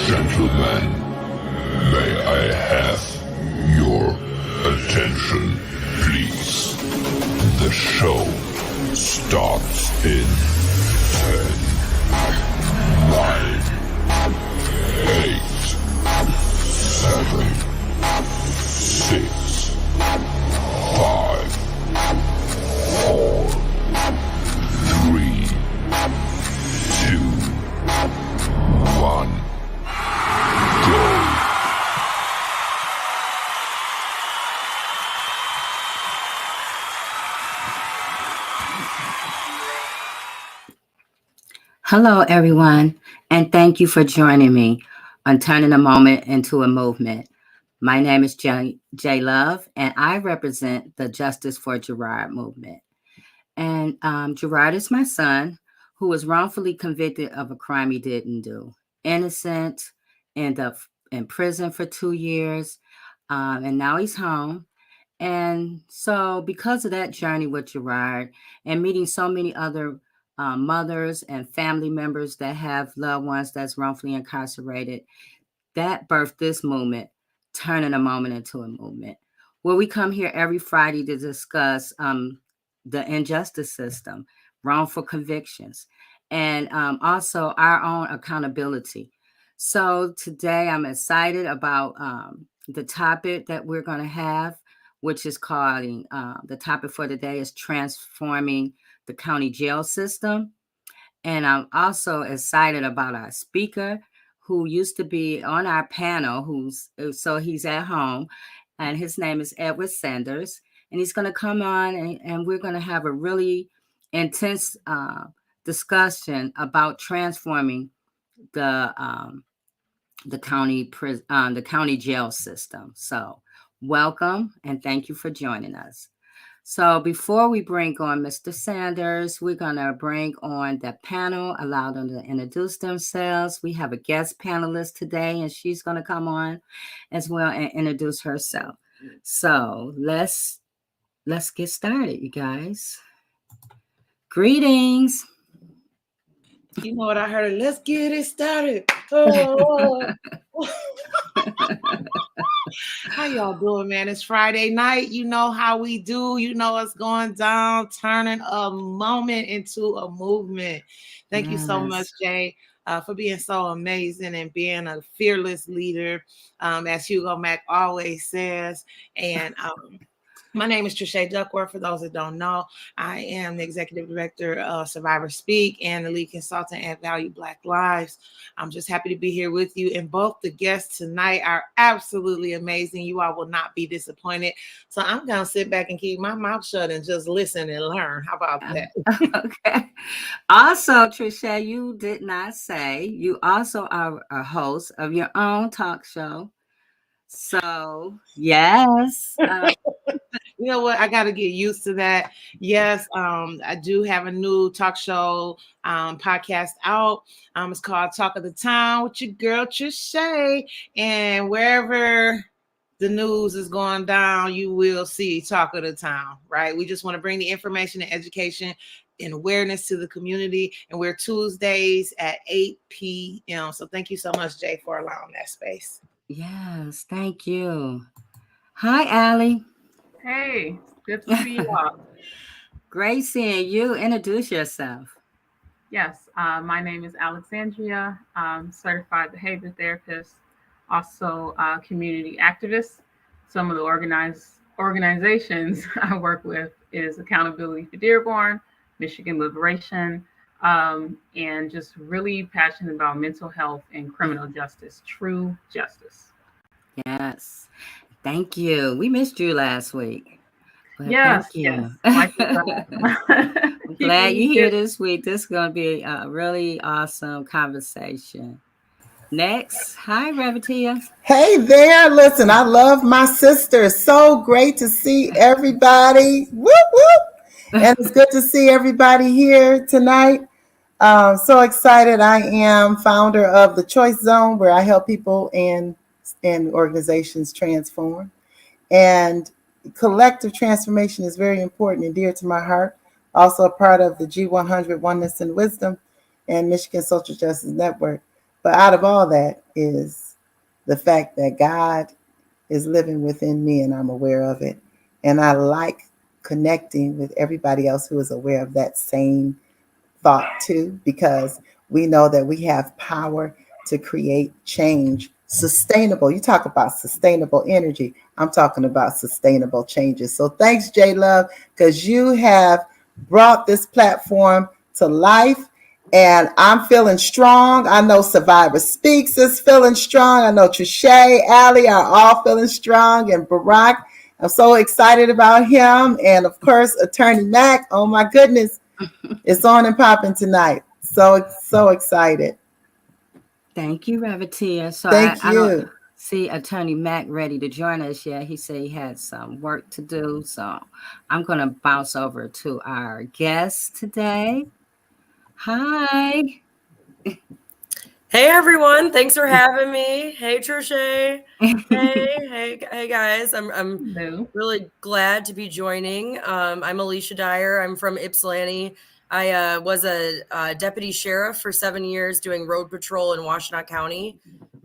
Gentlemen, may I have your attention, please? The show starts in 10, 9, 8, 7, 6, 5, 4, 3, 2, 1. Hello, everyone, and thank you for joining me on Turning a Moment into a Movement. My name is J Love, and I represent the Justice for Gerard movement. And Gerard is my son who was wrongfully convicted of a crime he didn't do. Innocent, ended up in prison for 2 years, and now he's home. And so, because of that journey with Gerard and meeting so many other mothers and family members that have loved ones that's wrongfully incarcerated, that birthed this movement, turning a moment into a movement, where we come here every Friday to discuss the injustice system, wrongful convictions, and also our own accountability. So today I'm excited about the topic that we're going to have, which is called the topic for today is transforming the county jail system. And I'm also excited about our speaker who used to be on our panel, he's at home, and his name is Edward Sanders. And he's going to come on and we're going to have a really intense discussion about transforming the the county jail system. So welcome and thank you for joining us. So before we bring on Mr. Sanders, we're going to bring on the panel, allow them to introduce themselves. We have a guest panelist today, and she's going to come on as well and introduce herself. So let's get started, you guys. Greetings. You know what I heard? Let's get it started. Oh, how y'all doing, man? It's Friday night. You know how we do. You know what's going down, turning a moment into a movement. Thank you so much, Yes. Jay, for being so amazing and being a fearless leader, as Hugo Mack always says. And my name is Trisha Duckworth. For those that don't know, I am the executive director of Survivor Speak and the lead consultant at Value Black Lives. I'm just happy to be here with you. And both the guests tonight are absolutely amazing. You all will not be disappointed. So I'm going to sit back and keep my mouth shut and just listen and learn. How about that? Okay. Also, Trisha, you did not say you also are a host of your own talk show. So, yes. You know what? I got to get used to that. Yes, I do have a new talk show podcast out. It's called Talk of the Town with your girl Trisha. And wherever the news is going down, you will see Talk of the Town, right? We just want to bring the information and education and awareness to the community. And we're Tuesdays at 8 p.m. So thank you so much, Jay, for allowing that space. Yes, thank you. Hi, Allie. Hey, good to see you all. Great seeing you. Introduce yourself. Yes, my name is Alexandria. I'm certified behavior therapist, also a community activist. Some of the organizations I work with is Accountability for Dearborn, Michigan Liberation, and just really passionate about mental health and criminal justice, true justice. Yes, thank you. We missed you last week, but Yes, thank yes, you. like you said, I'm glad keeping you're me here busy. this week. This is going to be a really awesome conversation. Next, hi, Revatia. Hey there, listen, I love my sister. So great to see everybody. Whoop, whoop. And it's good to see everybody here tonight. So excited. I am founder of the Choice Zone, where I help people and organizations transform. And collective transformation is very important and dear to my heart. Also a part of the G100 Oneness and Wisdom and Michigan Social Justice Network. But out of all that is the fact that God is living within me and I'm aware of it. And I like connecting with everybody else who is aware of that same thought too, because we know that we have power to create change. Sustainable. You talk about sustainable energy. I'm talking about sustainable changes. So thanks, J Love, because you have brought this platform to life. And I'm feeling strong. I know Survivor Speaks is feeling strong. I know Trisha, Allie are all feeling strong. And Barack, I'm so excited about him. And of course, Attorney Mac. Oh my goodness. It's on and popping tonight. So excited. Thank you, Revatia. So Thank I don't you. see Attorney Mack ready to join us yet. He said he had some work to do. So I'm going to bounce over to our guest today. Hi. Hey everyone, thanks for having me. Hey Trisha. Hey guys. I'm No. really glad to be joining. I'm Alicia Dyer. I'm from Ypsilanti. I was a deputy sheriff for 7 years doing road patrol in Washtenaw County.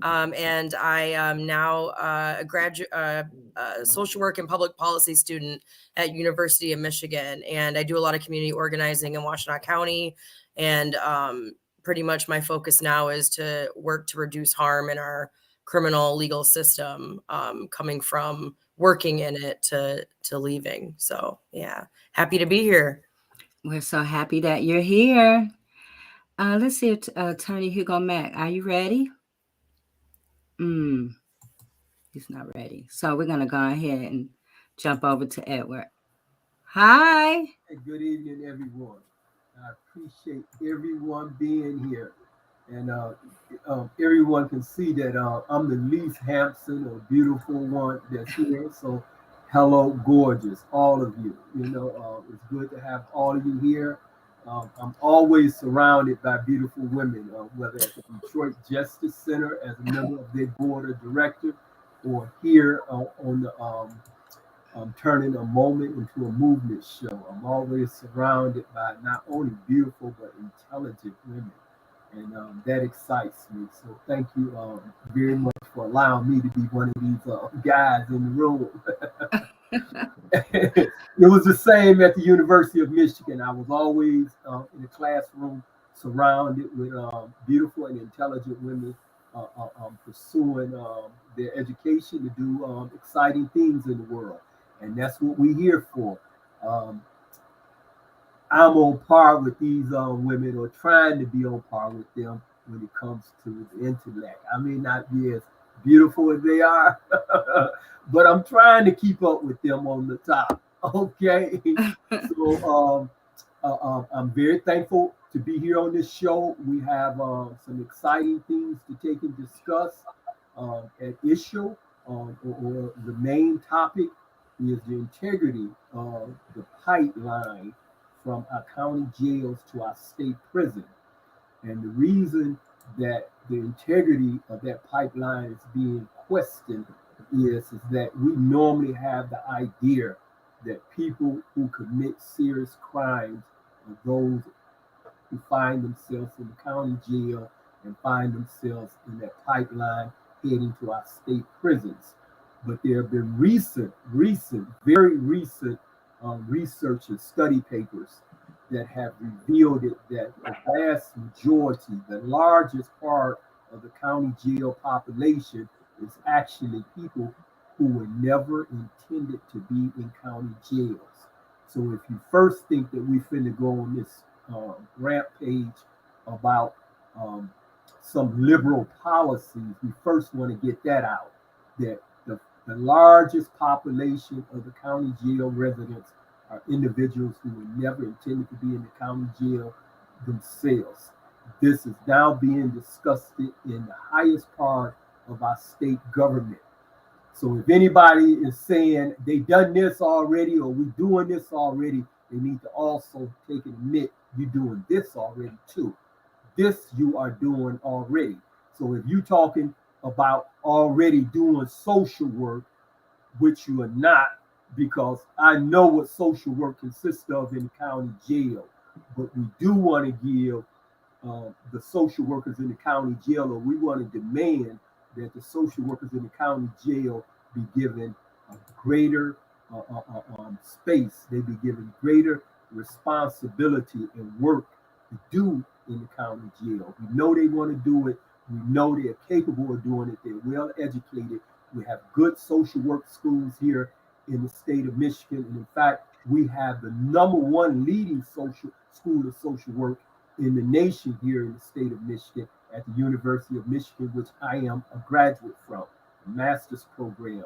And I am now a graduate social work and public policy student at University of Michigan. And I do a lot of community organizing in Washtenaw County. And pretty much my focus now is to work to reduce harm in our criminal legal system, coming from working in it to leaving. So yeah, happy to be here. We're so happy that you're here. Let's see, Attorney Hugo Mack, are you ready? He's not ready. So we're going to go ahead and jump over to Edward. Hi. Hey, good evening, everyone. I appreciate everyone being here. And everyone can see that I'm the least handsome or beautiful one that's here. So, hello, gorgeous, all of you. It's good to have all of you here. I'm always surrounded by beautiful women, whether at the Detroit Justice Center as a member of their board of directors, or here on the turning a moment into a movement show. I'm always surrounded by not only beautiful but intelligent women, and that excites me. So thank you very much for allowing me to be one of these guys in the room. It was the same at the University of Michigan. I was always in the classroom surrounded with beautiful and intelligent women pursuing their education to do exciting things in the world. And that's what we're here for. I'm on par with these women, or trying to be on par with them when it comes to the intellect. I may not be as beautiful as they are, but I'm trying to keep up with them on the top. Okay. So I'm very thankful to be here on this show. We have some exciting things to take and discuss at issue, or the main topic is the integrity of the pipeline from our county jails to our state prison. And the reason that the integrity of that pipeline is being questioned is that we normally have the idea that people who commit serious crimes are those who find themselves in the county jail and find themselves in that pipeline heading to our state prisons. But there have been very recent research and study papers that have revealed it, that the vast majority, the largest part of the county jail population is actually people who were never intended to be in county jails. So if you first think that we finna go on this rampage about some liberal policies, we first want to get that out, that the largest population of the county jail residents are individuals who were never intended to be in the county jail themselves. This is now being discussed in the highest part of our state government. So if anybody is saying they done this already, or we doing this already, they need to also take and admit you're doing this already too. This you are doing already. So if you're talking about already doing social work, which you are not, because I know what social work consists of in the county jail, but we do want to give the social workers in the county jail, or we want to demand that the social workers in the county jail be given a greater space. They be given greater responsibility and work to do in the county jail. We know they want to do it. We know they're capable of doing it. They're well educated. We have good social work schools here in the state of Michigan. And in fact, we have the #1 leading social school of social work in the nation here in the state of Michigan at the University of Michigan, which I am a graduate from, a master's program.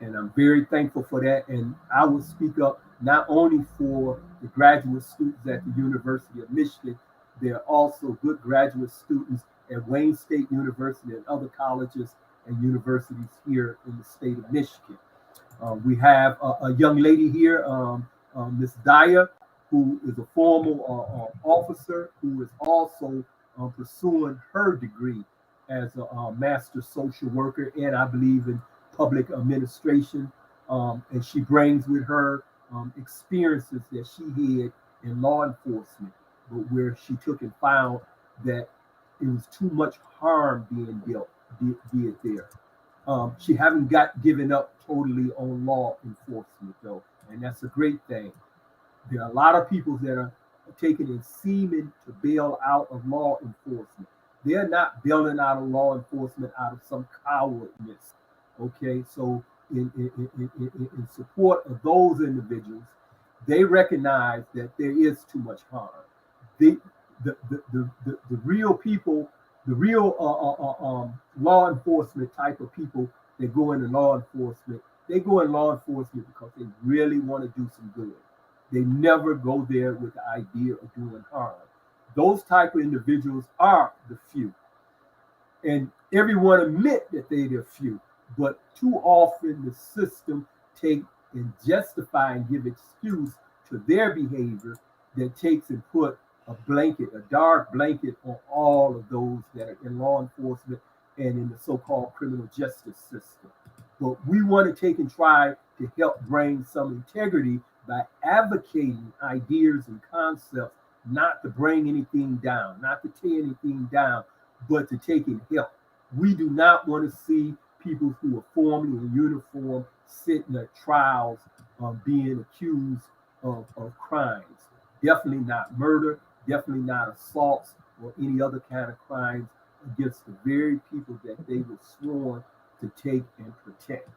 And I'm very thankful for that. And I will speak up not only for the graduate students at the University of Michigan, there are also good graduate students at Wayne State University and other colleges and universities here in the state of Michigan. We have a young lady here, Miss Dyer, who is a formal officer who is also pursuing her degree as a master social worker, and I believe in public administration. And she brings with her experiences that she had in law enforcement, but where she took and found that it was too much harm being did there. She haven't given up totally on law enforcement though, and that's a great thing. There are a lot of people that are taking and seeming to bail out of law enforcement. They're not bailing out of law enforcement out of some cowardness. Okay, so in support of those individuals, they recognize that there is too much harm. The the real people, the real law enforcement type of people that go into law enforcement, they go in law enforcement because they really want to do some good. They never go there with the idea of doing harm. Those type of individuals are the few. And everyone admit that they're the few, but too often the system take and justify and give excuse to their behavior that takes and put a blanket, a dark blanket on all of those that are in law enforcement and in the so-called criminal justice system. But we want to take and try to help bring some integrity by advocating ideas and concepts, not to bring anything down, not to tear anything down, but to take and help. We do not want to see people who are formally in uniform sitting at trials being accused of crimes. Definitely not murder, definitely not assaults or any other kind of crimes against the very people that they were sworn to take and protect.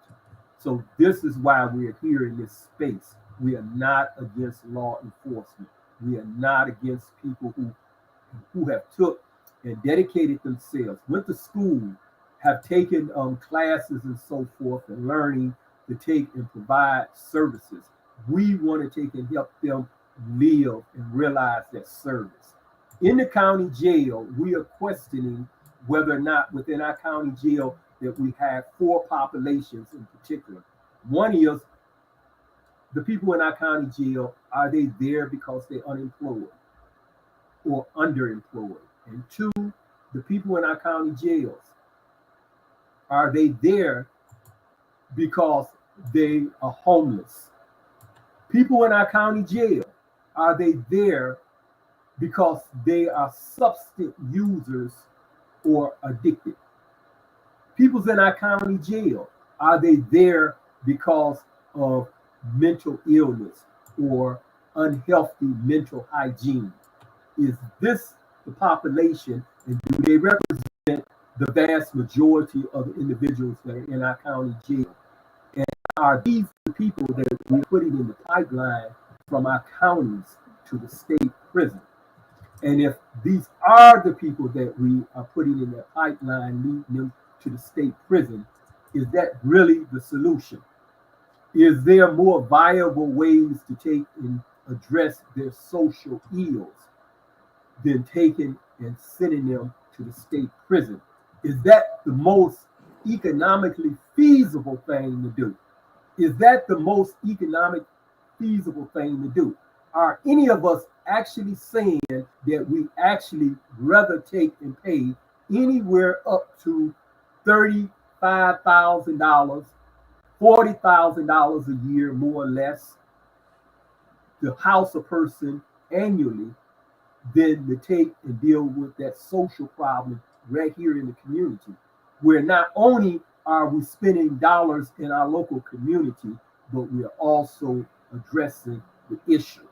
So this is why we are here in this space. We are not against law enforcement. We are not against people who have took and dedicated themselves, went to school, have taken classes and so forth and learning to take and provide services. We want to take and help them live and realize that service. In the county jail, we are questioning whether or not within our county jail that we have four populations in particular. One is the people in our county jail, are they there because they're unemployed or underemployed? And two, the people in our county jails, are they there because they are homeless? People in our county jail, are they there because they are substance users or addicted? People's in our county jail, are they there because of mental illness or unhealthy mental hygiene? Is this the population, and do they represent the vast majority of the individuals that are in our county jail? And are these the people that we're putting in the pipeline from our counties to the state prison? And if these are the people that we are putting in that pipeline, leading them to the state prison, is that really the solution? Is there more viable ways to take and address their social ills than taking and sending them to the state prison? Is that the most economically feasible thing to do? Is that the most economic feasible thing to do? Are any of us actually saying that we actually rather take and pay anywhere up to $35,000, $40,000 a year, more or less, to house a person annually than to take and deal with that social problem right here in the community, where not only are we spending dollars in our local community, but we are also addressing the issue.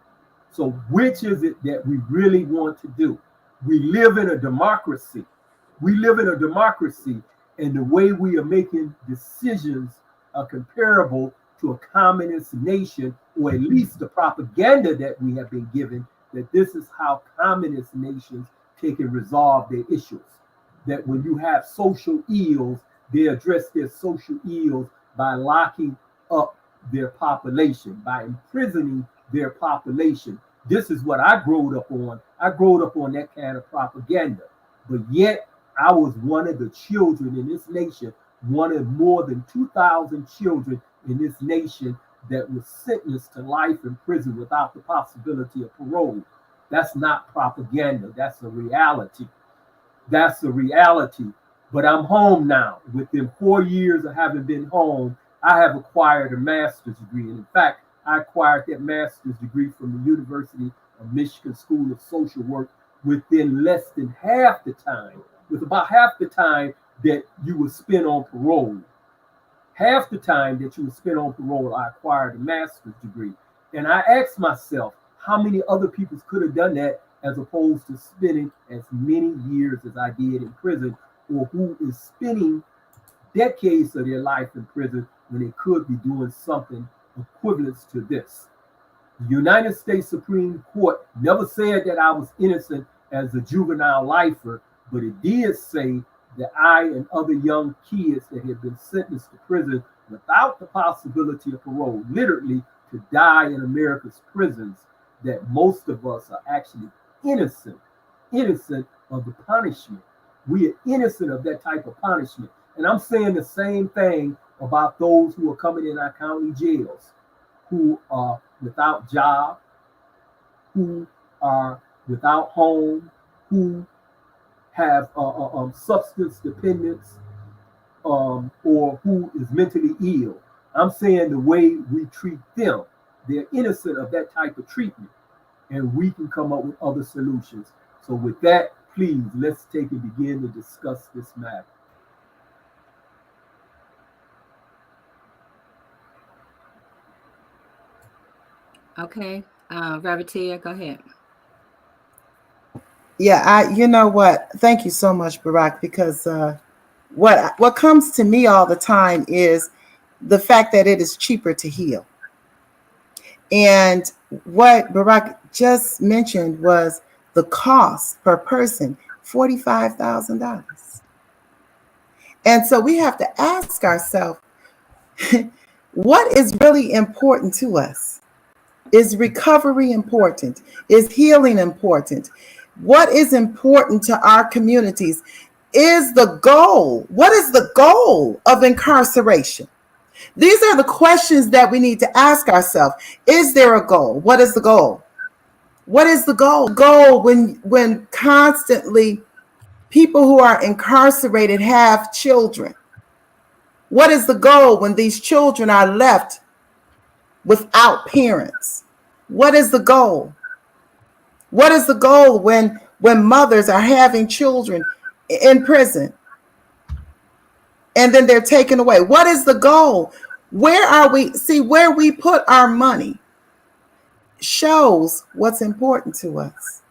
So which is it that we really want to do? We live in a democracy. We live in a democracy, and the way we are making decisions are comparable to a communist nation, or at least the propaganda that we have been given, that this is how communist nations take and resolve their issues. That when you have social ills, they address their social ills by locking up their population, by imprisoning their population. This is what I growed up on. I growed up on that kind of propaganda. But yet, I was one of the children in this nation one of more than 2,000 children in this nation that was sentenced to life in prison without the possibility of parole. That's not propaganda. That's a reality. That's a reality. But I'm home now. Within 4 years of having been home, I have acquired a master's degree. And in fact, I acquired that master's degree from the University of Michigan School of Social Work within less than half the time, with about half the time that you would spend on parole. Half the time that you would spend on parole, I acquired a master's degree. And I asked myself, how many other people could have done that as opposed to spending as many years as I did in prison, or who is spending decades of their life in prison when they could be doing something equivalent to this. The United States Supreme Court never said that I was innocent as a juvenile lifer, but it did say that I and other young kids that had been sentenced to prison without the possibility of parole, literally to die in America's prisons, that most of us are actually innocent of the punishment. We are innocent of that type of punishment. And I'm saying the same thing about those who are coming in our county jails, who are without job, who are without home, who have substance dependence, or who is mentally ill. I'm saying the way we treat them, they're innocent of that type of treatment, and we can come up with other solutions. So with that, please, let's take and begin to discuss this matter. Okay. Revertia, go ahead. Yeah, you know what? Thank you so much, Barack, because what comes to me all the time is the fact that it is cheaper to heal. And what Barack just mentioned was the cost per person, $45,000. And so we have to ask ourselves, what is really important to us? Is recovery important? Is healing important? What is important to our communities? Is the goal? What is the goal of incarceration? These are the questions that we need to ask ourselves. Is there a goal? What is the goal? What is the goal? Goal when constantly people who are incarcerated have children. What is the goal when these children are left without parents? What is the goal? What is the goal when mothers are having children in prison and then they're taken away? What is the goal? Where are we? See, where we put our money shows what's important to us.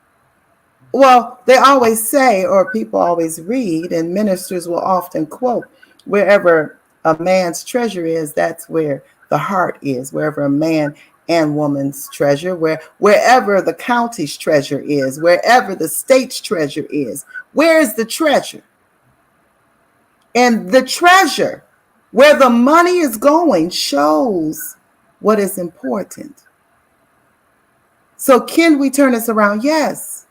Well, they always say, or people always read, and ministers will often quote, wherever a man's treasure is, that's where the heart is. Wherever a man and woman's treasure, wherever the county's treasure is, wherever the state's treasure is, where is the treasure? And the treasure, where the money is going, shows what is important. So can we turn this around? Yes.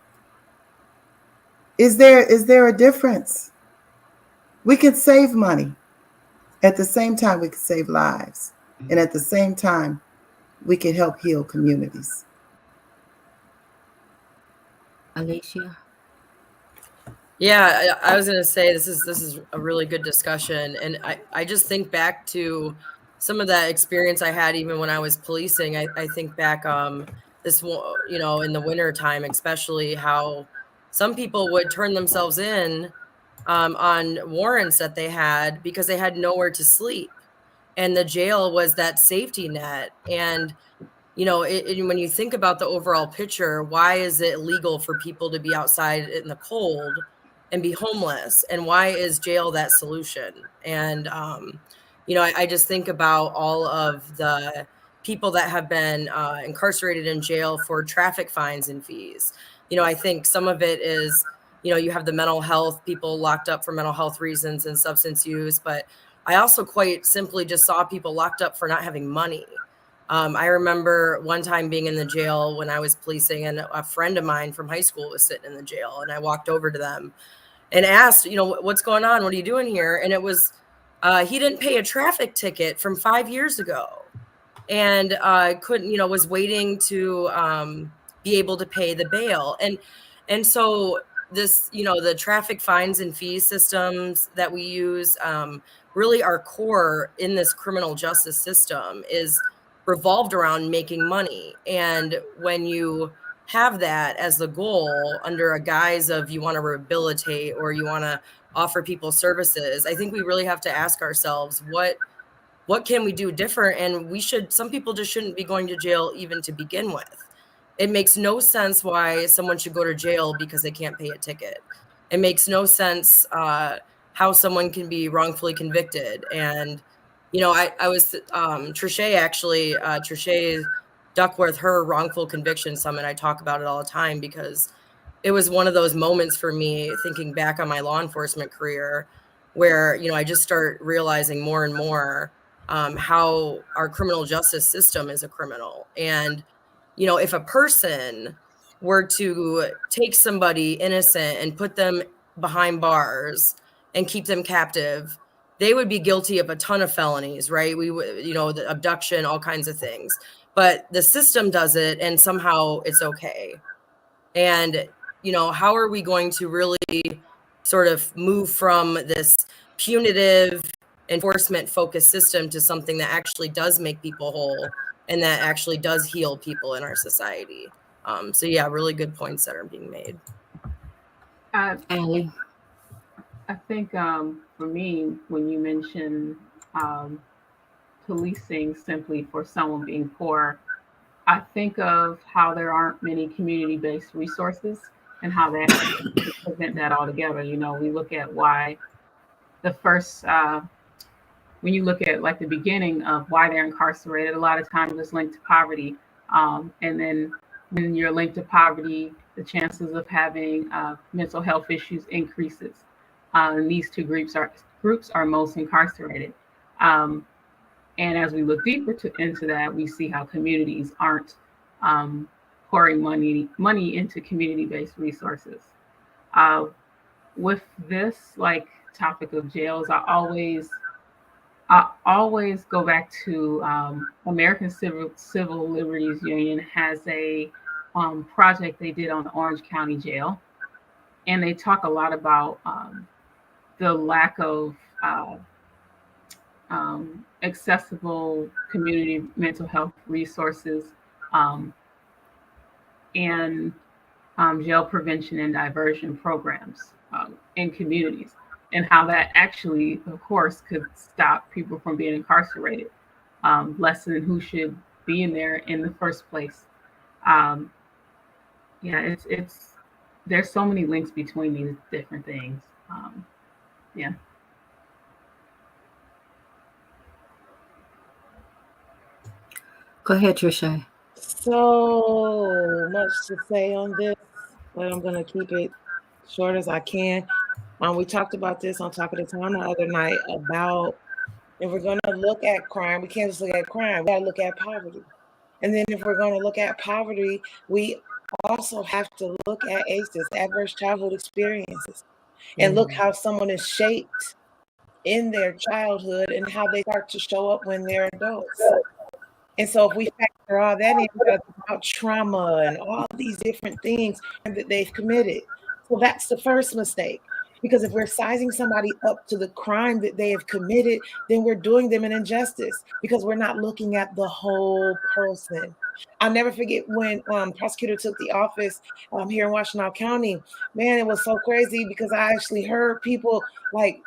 Is there a difference? We can save money. At the same time, we can save lives. And at the same time, we can help heal communities. Alicia? Yeah, I was going to say this is a really good discussion. And I just think back to some of that experience I had even when I was policing. I think back this, you know, in the winter time, especially how some people would turn themselves in on warrants that they had because they had nowhere to sleep. And the jail was that safety net. And, you know, when you think about the overall picture, why is it legal for people to be outside in the cold and be homeless? And why is jail that solution? And, you know, I just think about all of the people that have been incarcerated in jail for traffic fines and fees. You know, I think some of it is, you know, you have the mental health people locked up for mental health reasons and substance use. But I also quite simply just saw people locked up for not having money. I remember one time being in the jail when I was policing, and a friend of mine from high school was sitting in the jail, and I walked over to them and asked, you know, what's going on? What are you doing here? And it was He didn't pay a traffic ticket from 5 years ago, and couldn't, was waiting to be able to pay the bail. And so this, the traffic fines and fees systems that we use, really our core in this criminal justice system is revolved around making money. And when you have that as the goal under a guise of you want to rehabilitate or you want to offer people services, I think we really have to ask ourselves, what can we do different? And some people just shouldn't be going to jail even to begin with. It makes no sense why someone should go to jail because they can't pay a ticket. It makes no sense how someone can be wrongfully convicted. And, I was, Trisha Duckworth, her wrongful conviction summit, I talk about it all the time because it was one of those moments for me thinking back on my law enforcement career where, I just start realizing more and more how our criminal justice system is a criminal. And, if a person were to take somebody innocent and put them behind bars and keep them captive, they would be guilty of a ton of felonies, right? We would, the abduction, all kinds of things. But the system does it, and somehow it's okay. And, how are we going to really sort of move from this punitive enforcement focused system to something that actually does make people whole and that actually does heal people in our society? So yeah, really good points that are being made. Allie? I think for me, when you mention policing simply for someone being poor, I think of how there aren't many community-based resources and how that to prevent that altogether. We look at why the first, when you look at like the beginning of why they're incarcerated, a lot of times it's linked to poverty. And then when you're linked to poverty, the chances of having mental health issues increases. And these two groups are most incarcerated. And as we look deeper into that, we see how communities aren't pouring money into community-based resources. With this topic of jails, I always go back to American Civil Liberties Union has a project they did on the Orange County Jail, and they talk a lot about the lack of accessible community mental health resources and jail prevention and diversion programs in communities, and how that actually, of course, could stop people from being incarcerated, lessen who should be in there in the first place. It's there's so many links between these different things. Yeah. Go ahead, Trisha. So much to say on this, but I'm going to keep it short as I can. We talked about this on Talk of the Town the other night about if we're going to look at crime, we can't just look at crime. We got to look at poverty. And then if we're going to look at poverty, we also have to look at ACEs, adverse childhood experiences, and look how someone is shaped in their childhood and how they start to show up when they're adults. And so if we factor all that in, we got to talk about trauma and all these different things that they've committed. So that's the first mistake. Because if we're sizing somebody up to the crime that they have committed, then we're doing them an injustice because we're not looking at the whole person. I'll never forget when prosecutor took the office here in Washtenaw County. Man, it was so crazy because I actually heard people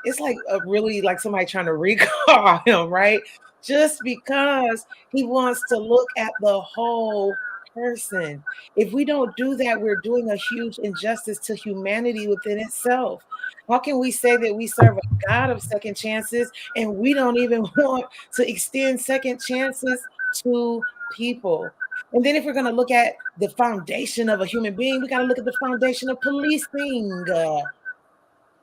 it's like a really like somebody trying to recall him, right? Just because he wants to look at the whole person. If we don't do that, we're doing a huge injustice to humanity within itself. How can we say that we serve a God of second chances and we don't even want to extend second chances to people? And then if we're going to look at the foundation of a human being, we got to look at the foundation of policing.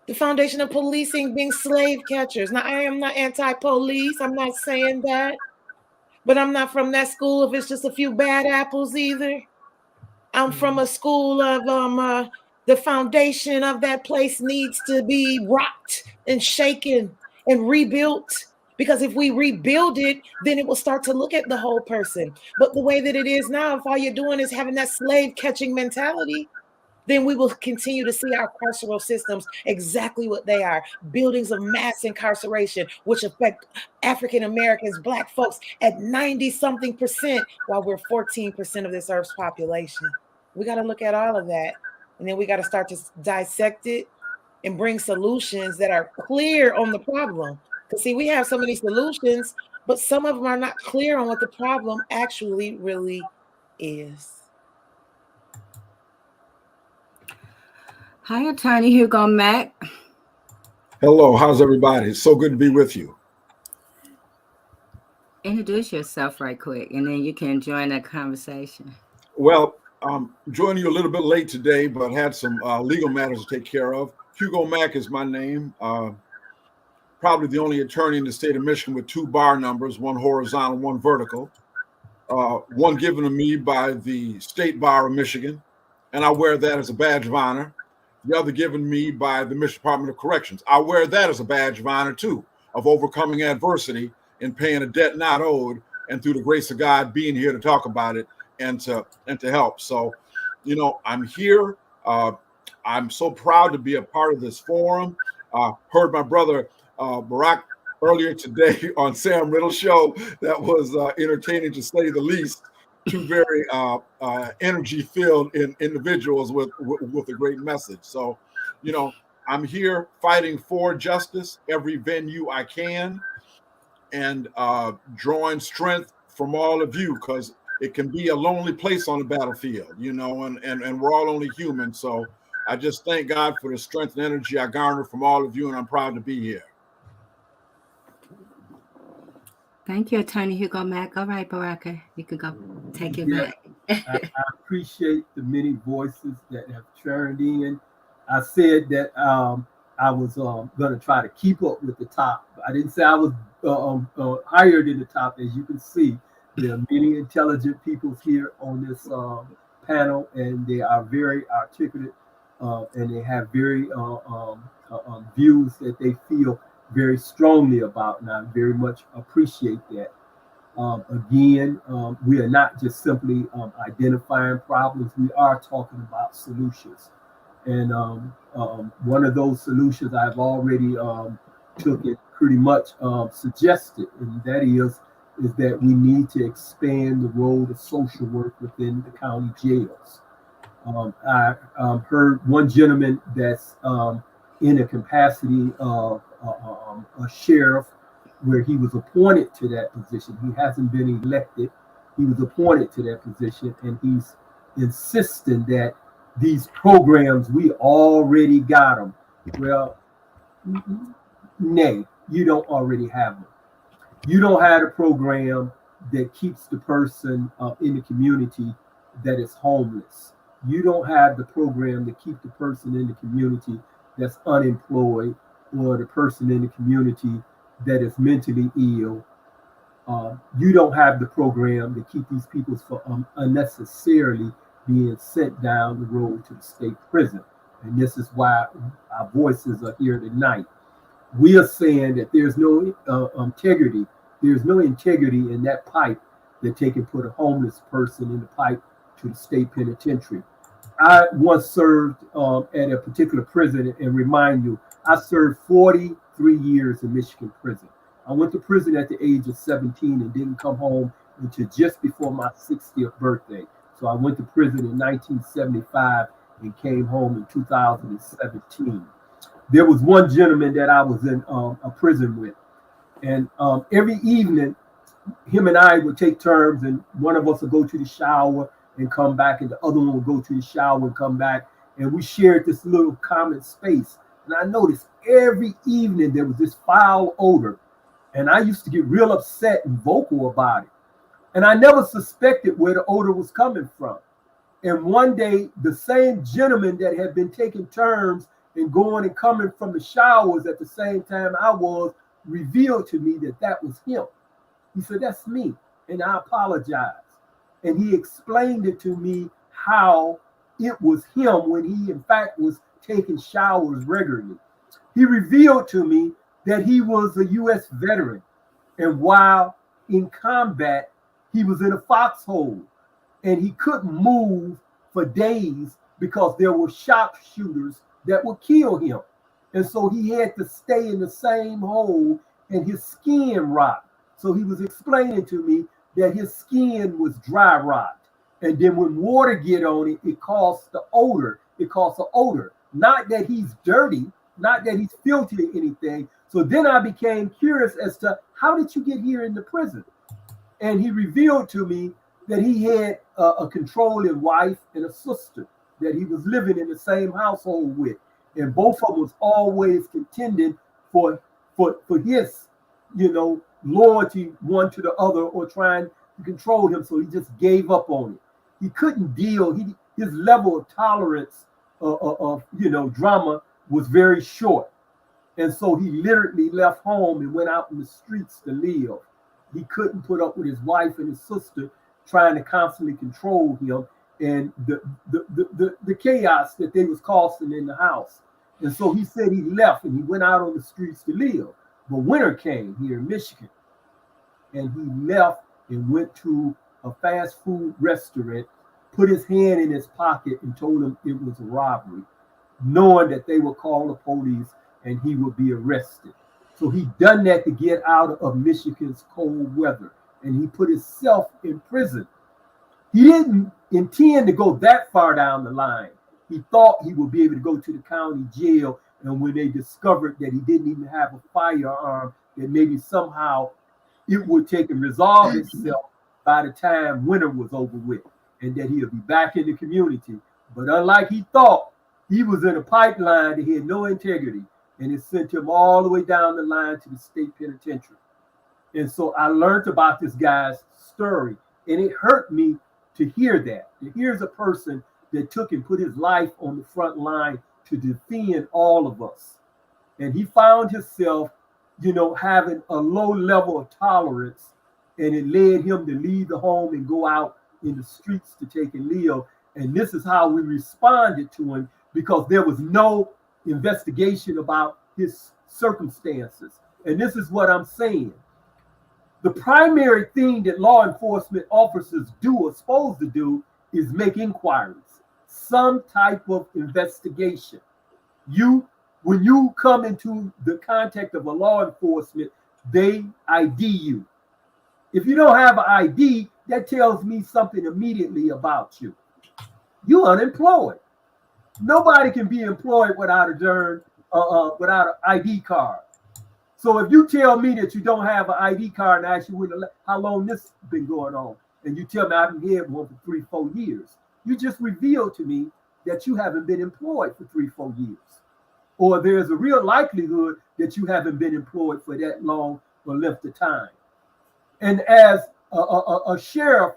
The foundation of policing being slave catchers. Now, I am not anti-police. I'm not saying that. But I'm not from that school if it's just a few bad apples either. I'm from a school of the foundation of that place needs to be rocked and shaken and rebuilt. Because if we rebuild it, then it will start to look at the whole person. But the way that it is now, if all you're doing is having that slave catching mentality, then we will continue to see our carceral systems exactly what they are, buildings of mass incarceration, which affect African Americans, Black folks at 90-something%, while we're 14% of this earth's population. We got to look at all of that. And then we got to start to dissect it and bring solutions that are clear on the problem. Because, see, we have so many solutions, but some of them are not clear on what the problem actually really is. Hi, Attorney Hugo Mack. Hello, how's everybody? It's so good to be with you. Introduce yourself right quick, and then you can join that conversation. Well, I'm joining you a little bit late today, but had some legal matters to take care of. Hugo Mack is my name. Probably the only attorney in the state of Michigan with 2 bar numbers, one horizontal, one vertical. One given to me by the State Bar of Michigan, and I wear that as a badge of honor. The other given me by the Michigan Department of Corrections. I wear that as a badge of honor too, of overcoming adversity and paying a debt not owed, and through the grace of God being here to talk about it and to help. So, you know, I'm here. I'm so proud to be a part of this forum. Heard my brother Barack earlier today on Sam Riddle's show. That was entertaining to say the least. 2 very energy-filled individuals with a great message. So, you know, I'm here fighting for justice every venue I can, and drawing strength from all of you, because it can be a lonely place on the battlefield, you know, and we're all only human. So I just thank God for the strength and energy I garner from all of you, and I'm proud to be here. Thank you, Attorney Hugo Mack. All right, Baraka, you can go take it back. I appreciate the many voices that have turned in. I said that I was going to try to keep up with the top. I didn't say I was higher than the top. As you can see, there are many intelligent people here on this panel, and they are very articulate, and they have very views that they feel very strongly about, and I very much appreciate that. Again, we are not just simply identifying problems, we are talking about solutions. And one of those solutions I've already took it pretty much suggested, and that is that we need to expand the role of social work within the county jails. I heard one gentleman that's in a capacity of a sheriff, where he was appointed to that position. He hasn't been elected. He was appointed to that position, and he's insisting that these programs, we already got them. Well, nay, you don't already have them. You don't have a program that keeps the person in the community that is homeless. You don't have the program to keep the person in the community that's unemployed, or the person in the community that is mentally ill. You don't have the program to keep these people from unnecessarily being sent down the road to the state prison. And this is why our voices are here tonight. We are saying that there's no integrity. There's no integrity in that pipe that they can put a homeless person in the pipe to the state penitentiary. I once served at a particular prison, and remind you, I served 43 years in Michigan prison. I went to prison at the age of 17 and didn't come home until just before my 60th birthday. So I went to prison in 1975 and came home in 2017. There was one gentleman that I was in a prison with, and every evening, him and I would take turns, and one of us would go to the shower and come back, and the other one would go to the shower and come back, and we shared this little common space. And I noticed every evening there was this foul odor, and I used to get real upset and vocal about it. And I never suspected where the odor was coming from. And one day, the same gentleman that had been taking turns and going and coming from the showers at the same time I was, revealed to me that that was him. He said, "That's me, and I apologize." And he explained it to me how it was him when he, in fact, was taking showers regularly. He revealed to me that he was a U.S. veteran. And while in combat, he was in a foxhole and he couldn't move for days because there were sharpshooters that would kill him. And so he had to stay in the same hole and his skin rot. So he was explaining to me that his skin was dry rot. And then when water get on it, it causes the odor. It causes an odor. Not that he's dirty, not that he's filthy or anything. So then I became curious as to how did you get here in the prison? And he revealed to me that he had a controlling wife and a sister that he was living in the same household with. And both of them was always contending for his, loyalty one to the other or trying to control him. So he just gave up on it. He couldn't deal. His level of tolerance of drama was very short. And so he literally left home and went out in the streets to live. He couldn't put up with his wife and his sister trying to constantly control him and the chaos that they was causing in the house. And so he said he left and he went out on the streets to live. But winter came here in Michigan and he left and went to a fast food restaurant, put his hand in his pocket and told them it was a robbery, knowing that they would call the police and he would be arrested. So he done that to get out of Michigan's cold weather, and he put himself in prison. He didn't intend to go that far down the line. He thought he would be able to go to the county jail, and when they discovered that he didn't even have a firearm, that maybe somehow it would take and resolve itself by the time winter was over with, and that he'll be back in the community. But unlike he thought, he was in a pipeline that had no integrity, and it sent him all the way down the line to the state penitentiary. And so I learned about this guy's story, and it hurt me to hear that. And here's a person that took and put his life on the front line to defend all of us. And he found himself, having a low level of tolerance, and it led him to leave the home and go out in the streets to take and live. And this is how we responded to him, because there was no investigation about his circumstances. And this is what I'm saying. The primary thing that law enforcement officers do or supposed to do is make inquiries, some type of investigation. When you come into the contact of a law enforcement, they ID you. If you don't have an ID, that tells me something immediately about you. You're unemployed. Nobody can be employed without without an ID card. So if you tell me that you don't have an ID card and I ask you how long this has been going on, and you tell me I've been here for 3-4 years, you just revealed to me that you haven't been employed for 3-4 years. Or there's a real likelihood that you haven't been employed for that long or length of time. And as a sheriff,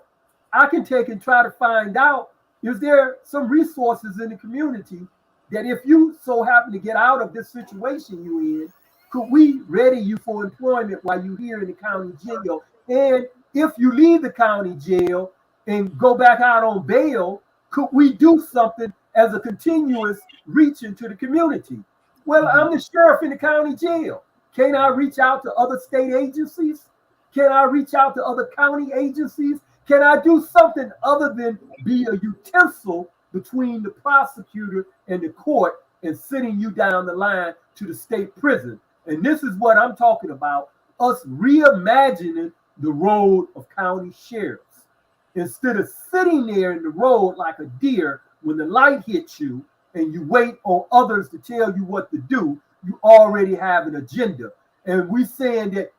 I can take and try to find out, is there some resources in the community that if you so happen to get out of this situation you're in, could we ready you for employment while you're here in the county jail? And if you leave the county jail and go back out on bail, could we do something as a continuous reach into the community? Well, I'm the sheriff in the county jail. Can I reach out to other state agencies? Can I reach out to other county agencies? Can I do something other than be a utensil between the prosecutor and the court and sending you down the line to the state prison? And this is what I'm talking about, us reimagining the role of county sheriffs. Instead of sitting there in the road like a deer when the light hits you and you wait on others to tell you what to do, you already have an agenda. And we're saying that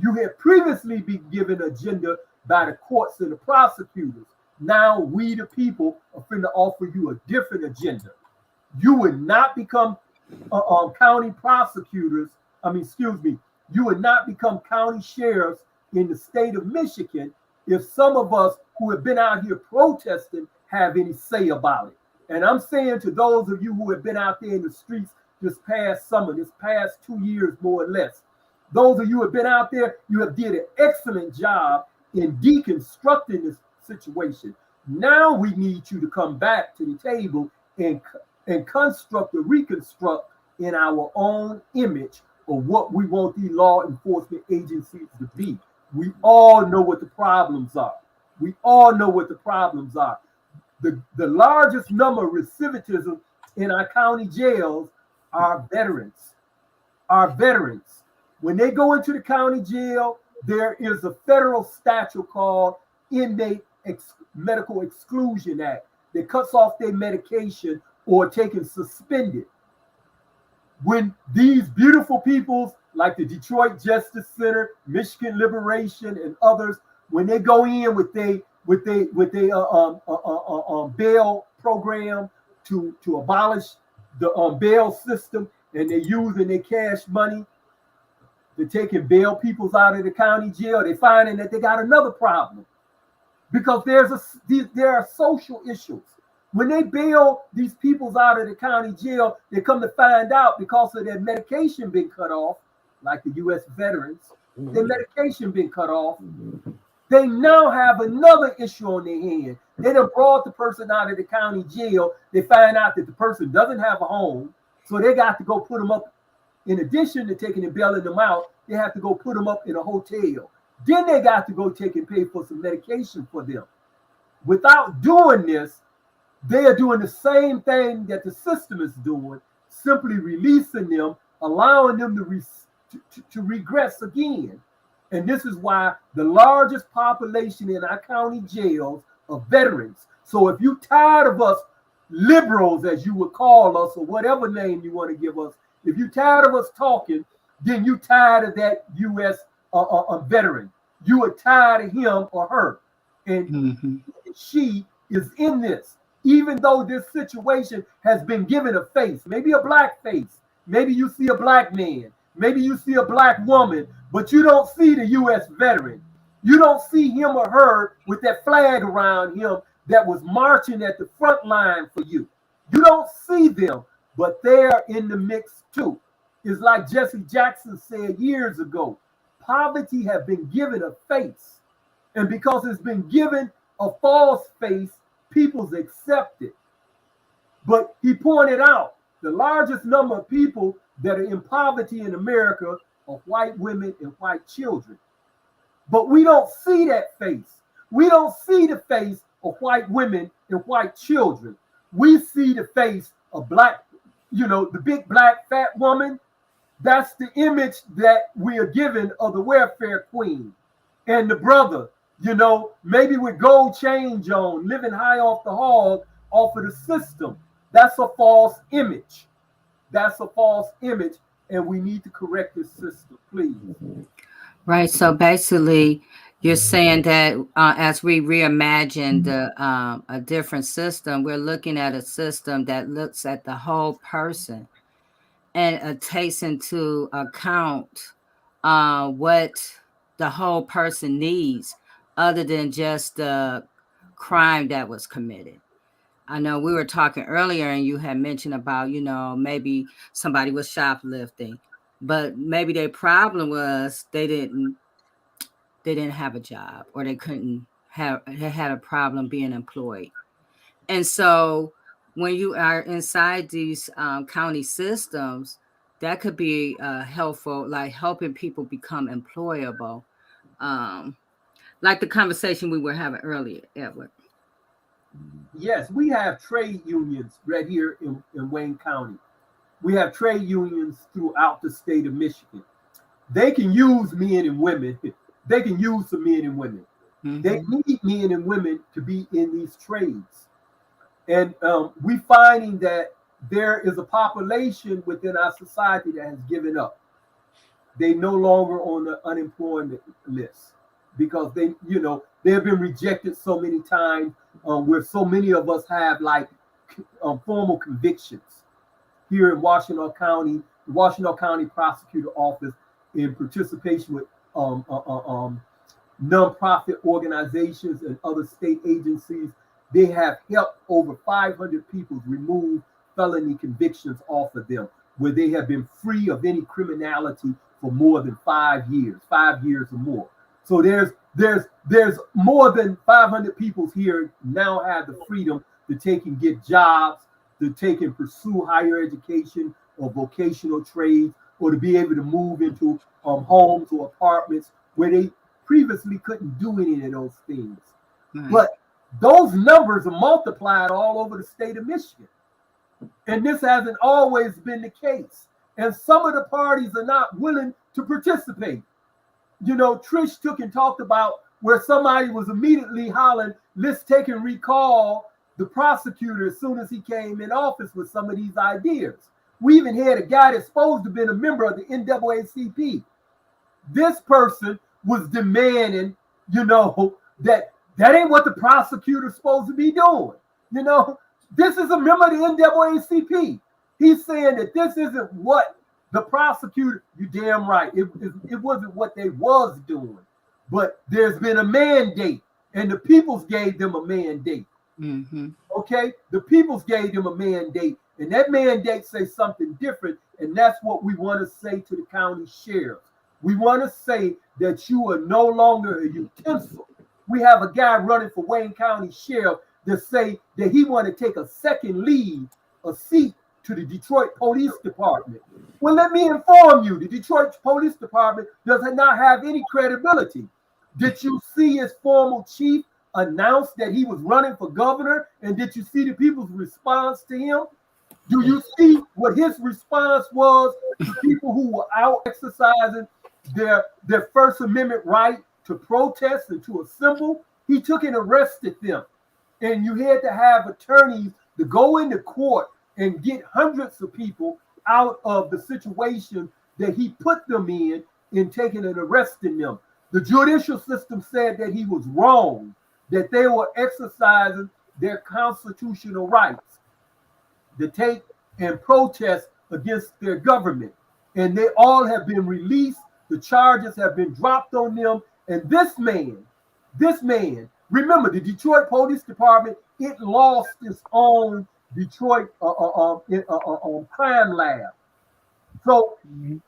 you had previously been given an agenda by the courts and the prosecutors. Now we, the people, are going to offer you a different agenda. You would not become county prosecutors. You would not become county sheriffs in the state of Michigan if some of us who have been out here protesting have any say about it. And I'm saying to those of you who have been out there in the streets this past summer, this past 2 years, more or less, those of you who have been out there, you have did an excellent job in deconstructing this situation. Now we need you to come back to the table and construct or reconstruct in our own image or what we want these law enforcement agencies to be. We all know what the problems are. We all know what the problems are. The largest number of recidivism in our county jails are veterans. When they go into the county jail, there is a federal statute called Inmate Medical Exclusion Act that cuts off their medication or taken suspended. When these beautiful peoples like the Detroit Justice Center, Michigan Liberation, and others, when they go in with their bail program to abolish the bail system, and they're using their cash money, they're taking bail peoples out of the county jail, they're finding that they got another problem because there are social issues. When they bail these peoples out of the county jail, they come to find out because of their medication being cut off, like the U.S. veterans, their medication being cut off, they now have another issue on their hand. They done brought the person out of the county jail. They find out that the person doesn't have a home, so they got to go put them up. In addition to taking and bailing them out, they have to go put them up in a hotel. Then they got to go take and pay for some medication for them. Without doing this, they are doing the same thing that the system is doing, simply releasing them, allowing them to regress again. And this is why the largest population in our county jails are veterans. So if you're tired of us liberals, as you would call us, or whatever name you want to give us, if you're tired of us talking, then you're tired of that U.S. Veteran. You are tired of him or her. And she is in this. Even though this situation has been given a face, maybe a black face, maybe you see a black man, maybe you see a black woman, but you don't see the U.S. veteran. You don't see him or her with that flag around him that was marching at the front line for you. You don't see them, but they're in the mix too. It's like Jesse Jackson said years ago, poverty has been given a face. And because it's been given a false face, people's accept it. But he pointed out the largest number of people that are in poverty in America are white women and white children. But we don't see that face. We don't see the face of white women and white children. We see the face of black, the big black fat woman. That's the image that we are given of the welfare queen. And the brother, maybe with gold change on, living high off the hog, off of the system. That's a false image. That's a false image. And we need to correct this system, please. Right. So basically, you're saying that as we reimagine a different system, we're looking at a system that looks at the whole person and takes into account what the whole person needs, other than just the crime that was committed. I know we were talking earlier and you had mentioned about, maybe somebody was shoplifting, but maybe their problem was they didn't have a job, or they had a problem being employed. And so when you are inside these county systems, that could be helpful, like helping people become employable. Like the conversation we were having earlier, Edward. Yes, we have trade unions right here in Wayne County. We have trade unions throughout the state of Michigan. They can use men and women. They can use some men and women. Mm-hmm. They need men and women to be in these trades. And we're finding that there is a population within our society that has given up. They no longer on the unemployment list because they have been rejected so many times, where so many of us have formal convictions here in Washington County, the Washington County Prosecutor Office, in participation with nonprofit organizations and other state agencies. They have helped over 500 people remove felony convictions off of them, where they have been free of any criminality for more than 5 years or more. So there's more than 500 people here now have the freedom to take and get jobs, to take and pursue higher education or vocational trades, or to be able to move into homes or apartments where they previously couldn't do any of those things. Right. But those numbers are multiplied all over the state of Michigan. And this hasn't always been the case. And some of the parties are not willing to participate. You know, Trish took and talked about where somebody was immediately hollering, let's take and recall the prosecutor as soon as he came in office with some of these ideas. We even had a guy that's supposed to have been a member of the NAACP. This person was demanding, you know, that ain't what the prosecutor's supposed to be doing. You know, this is a member of the NAACP. He's saying that this isn't what the prosecutor, you damn right, it wasn't what they was doing. But there's been a mandate, and the peoples gave them a mandate. Mm-hmm. Okay, the peoples gave them a mandate, and that mandate says something different, and that's what we want to say to the county sheriffs. We want to say that you are no longer a utensil. We have a guy running for Wayne County Sheriff that say that he want to take a second lead, a seat to the Detroit Police Department. Well, let me inform you, the Detroit Police Department does not have any credibility. Did you see his former chief announce that he was running for governor? And did you see the people's response to him? Do you see what his response was to people who were out exercising their First Amendment right to protest and to assemble? He took and arrested them. And you had to have attorneys to go into court and get hundreds of people out of the situation that he put them in taking and arresting them. The judicial system said that he was wrong, that they were exercising their constitutional rights to take and protest against their government. And they all have been released. The charges have been dropped on them. And this man, remember the Detroit Police Department, it lost its own Detroit crime lab. So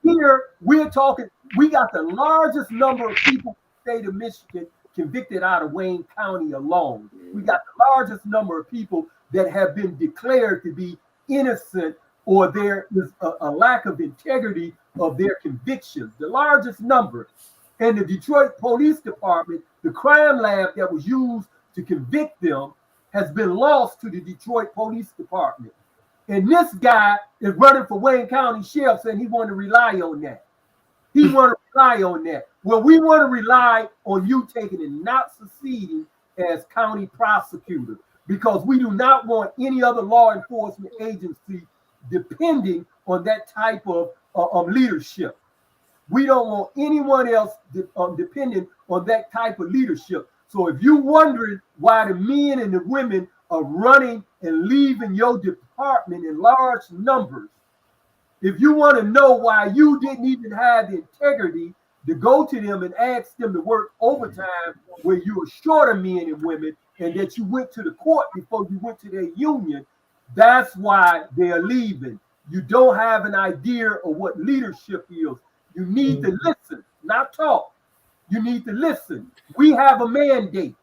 here we're talking, we got the largest number of people in the state of Michigan convicted out of Wayne County alone. We got the largest number of people that have been declared to be innocent, or there is a lack of integrity of their convictions, the largest number. And the Detroit Police Department, the crime lab that was used to convict them, has been lost to the Detroit Police Department. And this guy is running for Wayne County Sheriff, saying he want to rely on that. He want to rely on that. Well, we want to rely on you taking and not succeeding as county prosecutor, because we do not want any other law enforcement agency depending on that type of leadership. We don't want anyone else depending on that type of leadership. So if you're wondering why the men and the women are running and leaving your department in large numbers, if you want to know why you didn't even have the integrity to go to them and ask them to work overtime where you were short of men and women, and that you went to the court before you went to their union, that's why they're leaving. You don't have an idea of what leadership is. You need to listen, not talk. You need to listen. We have a mandate.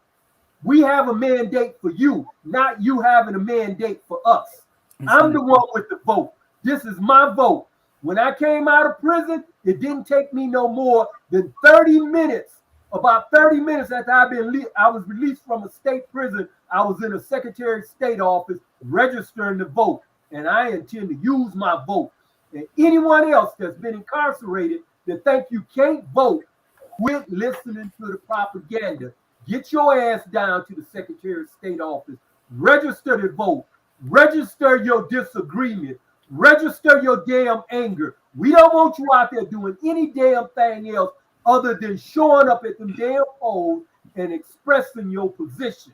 We have a mandate for you, not you having a mandate for us. I'm the one with the vote. This is my vote. When I came out of prison, it didn't take me no more than 30 minutes. About 30 minutes after I was released from a state prison, I was in a Secretary of State office registering to vote. And I intend to use my vote. And anyone else that's been incarcerated that think you can't vote, quit listening to the propaganda. Get your ass down to the Secretary of State office. Register to vote. Register your disagreement. Register your damn anger. We don't want you out there doing any damn thing else other than showing up at them damn polls and expressing your position.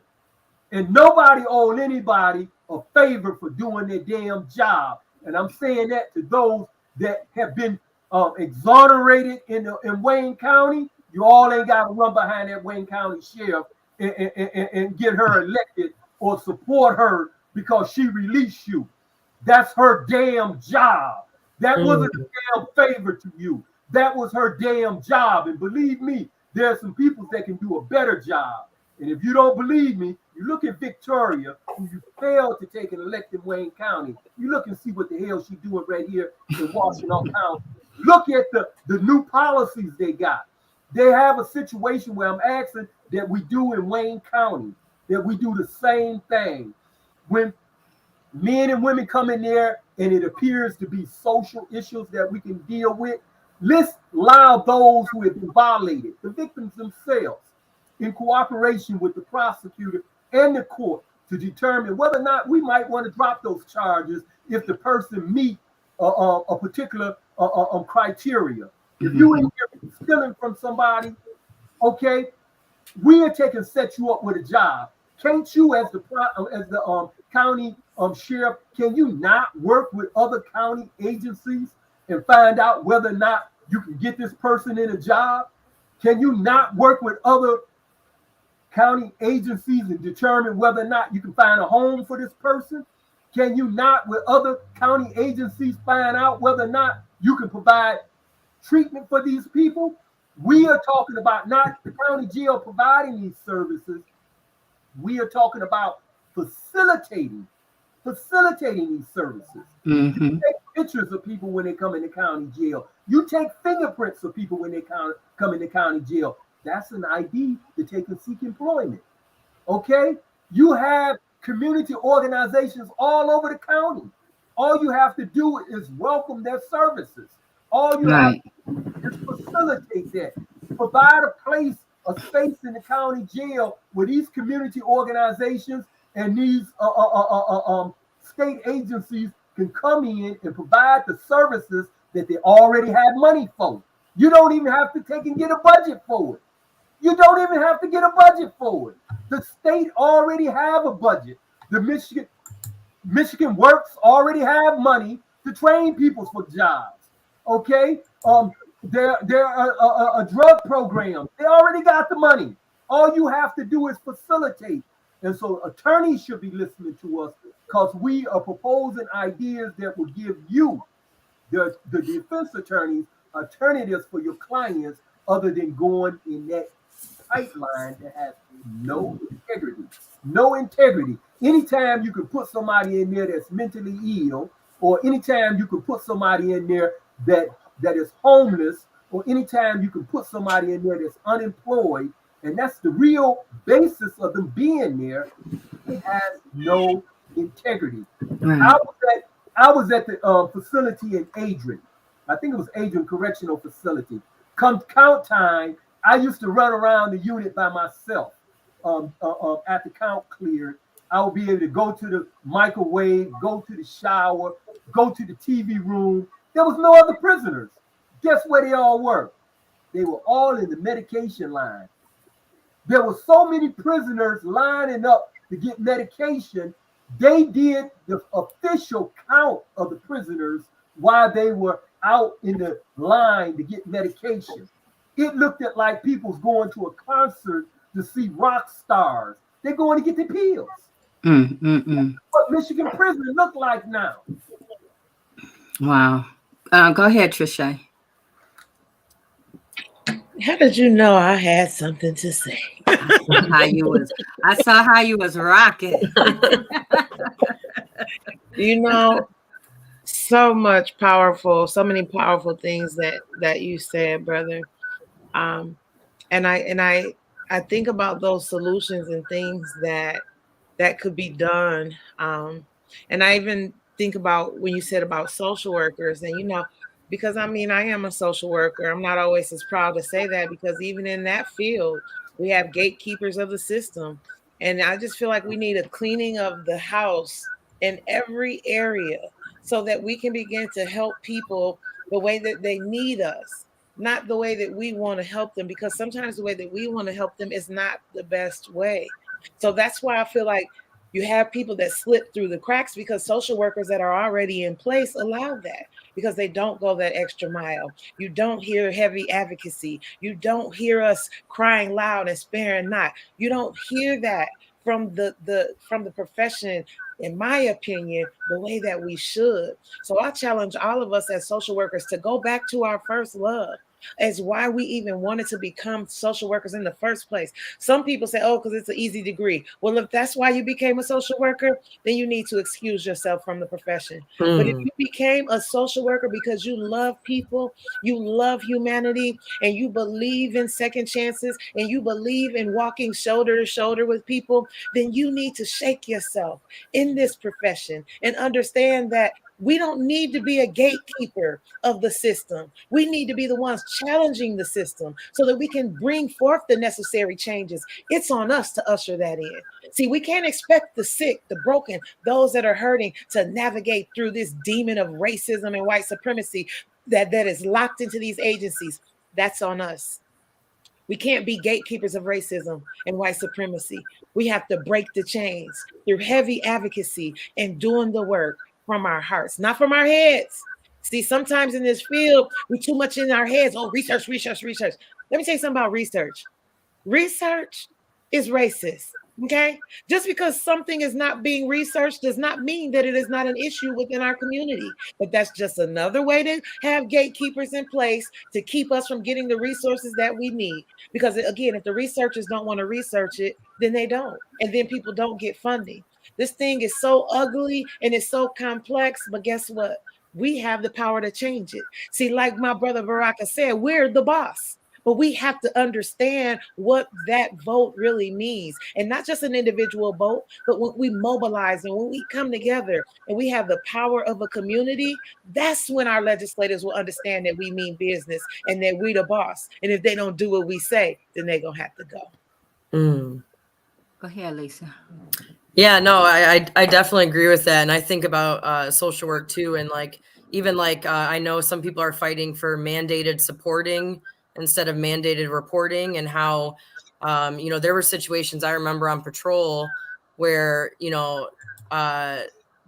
And nobody owed anybody a favor for doing their damn job. And I'm saying that to those that have been exonerated in Wayne County. You all ain't got to run behind that Wayne County sheriff and get her elected or support her because she released you. That's her damn job. That wasn't a damn favor to you. That was her damn job. And believe me, there are some people that can do a better job. And if you don't believe me, you look at Victoria, who you failed to take an elect in Wayne County. You look and see what the hell she's doing right here in Washington County. Look at the new policies they got. They have a situation where I'm asking that we do in Wayne County, that we do the same thing. When men and women come in there and it appears to be social issues that we can deal with, let's allow those who have been violated, the victims themselves, in cooperation with the prosecutor and the court, to determine whether or not we might want to drop those charges if the person meet a particular criteria. If you in here stealing from somebody, okay, we are taking set you up with a job. Can't you, as the county sheriff, can you not work with other county agencies and find out whether or not you can get this person in a job? Can you not work with other county agencies and determine whether or not you can find a home for this person? Can you not, with other county agencies, find out whether or not you can provide treatment for these people? We are talking about not the county jail providing these services. We are talking about facilitating these services. You take pictures of people when they come into county jail. You take fingerprints of people when they come into county jail. That's an ID to take and seek employment. Okay? You have community organizations all over the county. All you have to do is welcome their services. All you have to do is facilitate that. Provide a place, a space in the county jail where these community organizations and these state agencies can come in and provide the services that they already have money for. You don't even have to take and get a budget for it. You don't even have to get a budget for it. The state already have a budget. The Michigan Works already have money to train people for jobs. Okay, there are a drug program. They already got the money. All you have to do is facilitate. And so attorneys should be listening to us because we are proposing ideas that will give you, the defense attorneys, alternatives for your clients other than going in that pipeline that has no integrity. No integrity. Anytime you can put somebody in there that's mentally ill, or anytime you can put somebody in there that is homeless, or anytime you can put somebody in there that's unemployed, and that's the real basis of them being there, it has no integrity. Right. I was at the facility in Adrian. I think it was Adrian Correctional Facility. Come count time, I used to run around the unit by myself. At the count cleared, I would be able to go to the microwave, go to the shower, go to the TV room. There was no other prisoners. Guess where they all were? They were all in the medication line. There were so many prisoners lining up to get medication. They did the official count of the prisoners while they were out in the line to get medication. It looked at like people's going to a concert to see rock stars. They're going to get the pills. What Michigan prison look like now. Wow. Go ahead, Trisha. How did you know I had something to say? I saw how you was rocking. You know, so many powerful things that you said, brother. And I think about those solutions and things that could be done. And I even think about when you said about social workers, and because I am a social worker. I'm not always as proud to say that, because even in that field, we have gatekeepers of the system. And I just feel like we need a cleaning of the house in every area so that we can begin to help people the way that they need us, not the way that we want to help them, because sometimes the way that we want to help them is not the best way. So that's why I feel like you have people that slip through the cracks, because social workers that are already in place allow that, because they don't go that extra mile. You don't hear heavy advocacy. You don't hear us crying loud and sparing not. You don't hear that from the profession, in my opinion, the way that we should. So I challenge all of us as social workers to go back to our first love. as why we even wanted to become social workers in the first place. Some people say, oh, because it's an easy degree. Well, if that's why you became a social worker, then you need to excuse yourself from the profession. But if you became a social worker because you love people, you love humanity, and you believe in second chances, and you believe in walking shoulder to shoulder with people, then you need to shake yourself in this profession and understand that we don't need to be a gatekeeper of the system. We need to be the ones challenging the system so that we can bring forth the necessary changes. It's on us to usher that in. See, we can't expect the sick, the broken, those that are hurting to navigate through this demon of racism and white supremacy that is locked into these agencies. That's on us. We can't be gatekeepers of racism and white supremacy. We have to break the chains through heavy advocacy and doing the work from our hearts, not from our heads. See, sometimes in this field, we're too much in our heads. Oh, research, research, research. Let me tell you something about research. Research is racist. Okay. Just because something is not being researched does not mean that it is not an issue within our community. But that's just another way to have gatekeepers in place to keep us from getting the resources that we need. Because again, if the researchers don't want to research it, then they don't. And then people don't get funding. This thing is so ugly and it's so complex. But guess what? We have the power to change it. See, like my brother Baraka said, we're the boss. But we have to understand what that vote really means. And not just an individual vote, but when we mobilize and when we come together and we have the power of a community, that's when our legislators will understand that we mean business and that we the boss. And if they don't do what we say, then they're going to have to go. Go ahead, Lisa. Yeah, no, I definitely agree with that. And I think about social work too. And like, even like, I know some people are fighting for mandated supporting instead of mandated reporting, and how, there were situations I remember on patrol where,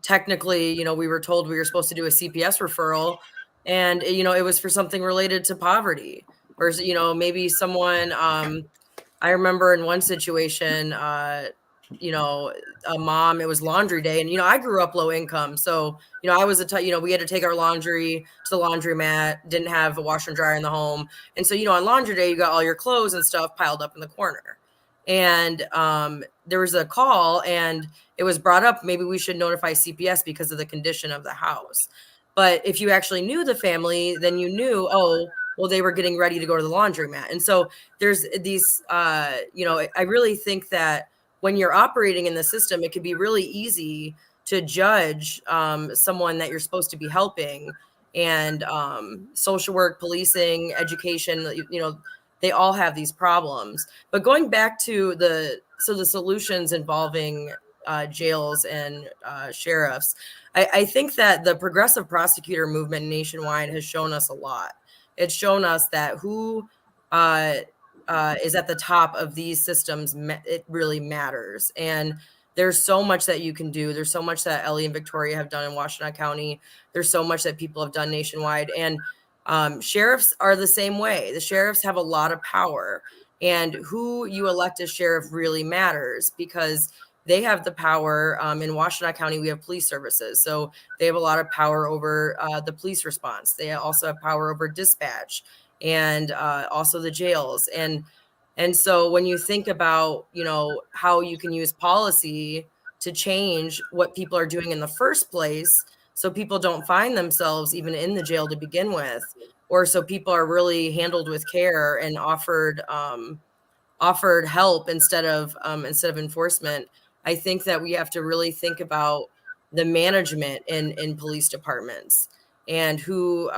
technically, we were told we were supposed to do a CPS referral, and, it was for something related to poverty, or, maybe someone, I remember in one situation, a mom, it was laundry day, and, I grew up low income. So, I was we had to take our laundry to the laundromat, didn't have a washer and dryer in the home. And so, on laundry day, you got all your clothes and stuff piled up in the corner. And there was a call, and it was brought up, maybe we should notify CPS because of the condition of the house. But if you actually knew the family, then you knew, oh, well, they were getting ready to go to the laundromat. And so there's these, I really think that when you're operating in the system, it can be really easy to judge someone that you're supposed to be helping. And social work, policing, education, they all have these problems. But going back to the solutions involving jails and sheriffs, I think that the progressive prosecutor movement nationwide has shown us a lot. It's shown us that who is at the top of these systems, it really matters. And there's so much that you can do. There's so much that Ellie and Victoria have done in Washtenaw County. There's so much that people have done nationwide. And sheriffs are the same way. The sheriffs have a lot of power. And who you elect as sheriff really matters, because they have the power. In Washtenaw County, we have police services. So they have a lot of power over the police response. They also have power over dispatch, and also the jails. And so when you think about, how you can use policy to change what people are doing in the first place, so people don't find themselves even in the jail to begin with, or so people are really handled with care and offered help instead of enforcement. I think that we have to really think about the management in police departments, and who,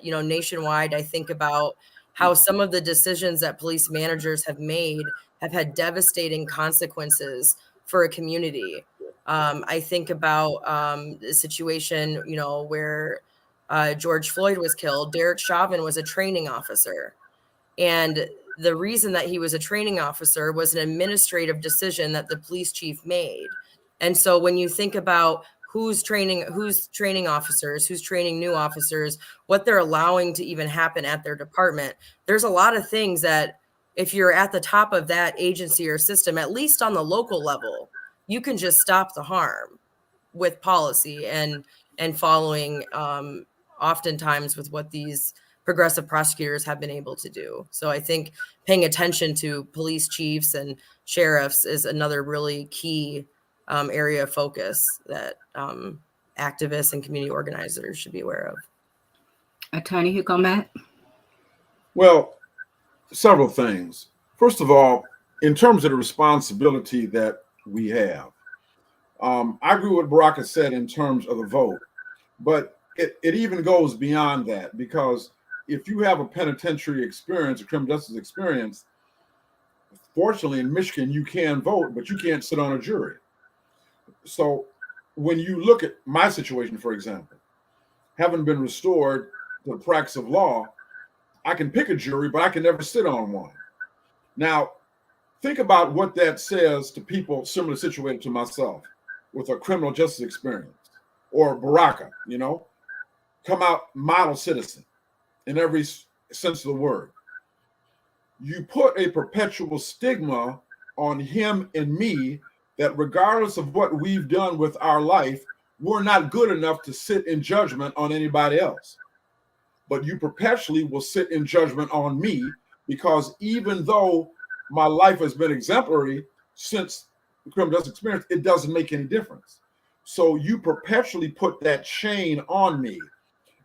nationwide. I think about how some of the decisions that police managers have made have had devastating consequences for a community. I think about the situation, where George Floyd was killed. Derek Chauvin was a training officer. And the reason that he was a training officer was an administrative decision that the police chief made. And so when you think about who's training officers, who's training new officers, what they're allowing to even happen at their department, there's a lot of things that if you're at the top of that agency or system, at least on the local level, you can just stop the harm with policy and following oftentimes with what these progressive prosecutors have been able to do. So I think paying attention to police chiefs and sheriffs is another really key area of focus that activists and community organizers should be aware of. Attorney Hugo Mack? Well, several things. First of all, in terms of the responsibility that we have, I agree with what Baraka said in terms of the vote, but it even goes beyond that, because if you have a penitentiary experience, a criminal justice experience, fortunately in Michigan, you can vote, but you can't sit on a jury. So when you look at my situation, for example, having been restored to the practice of law, I can pick a jury, but I can never sit on one. Now, think about what that says to people similarly situated to myself with a criminal justice experience, or Baraka, come out model citizen in every sense of the word. You put a perpetual stigma on him and me that regardless of what we've done with our life, we're not good enough to sit in judgment on anybody else. But you perpetually will sit in judgment on me, because even though my life has been exemplary since the criminal justice experience, it doesn't make any difference. So you perpetually put that chain on me.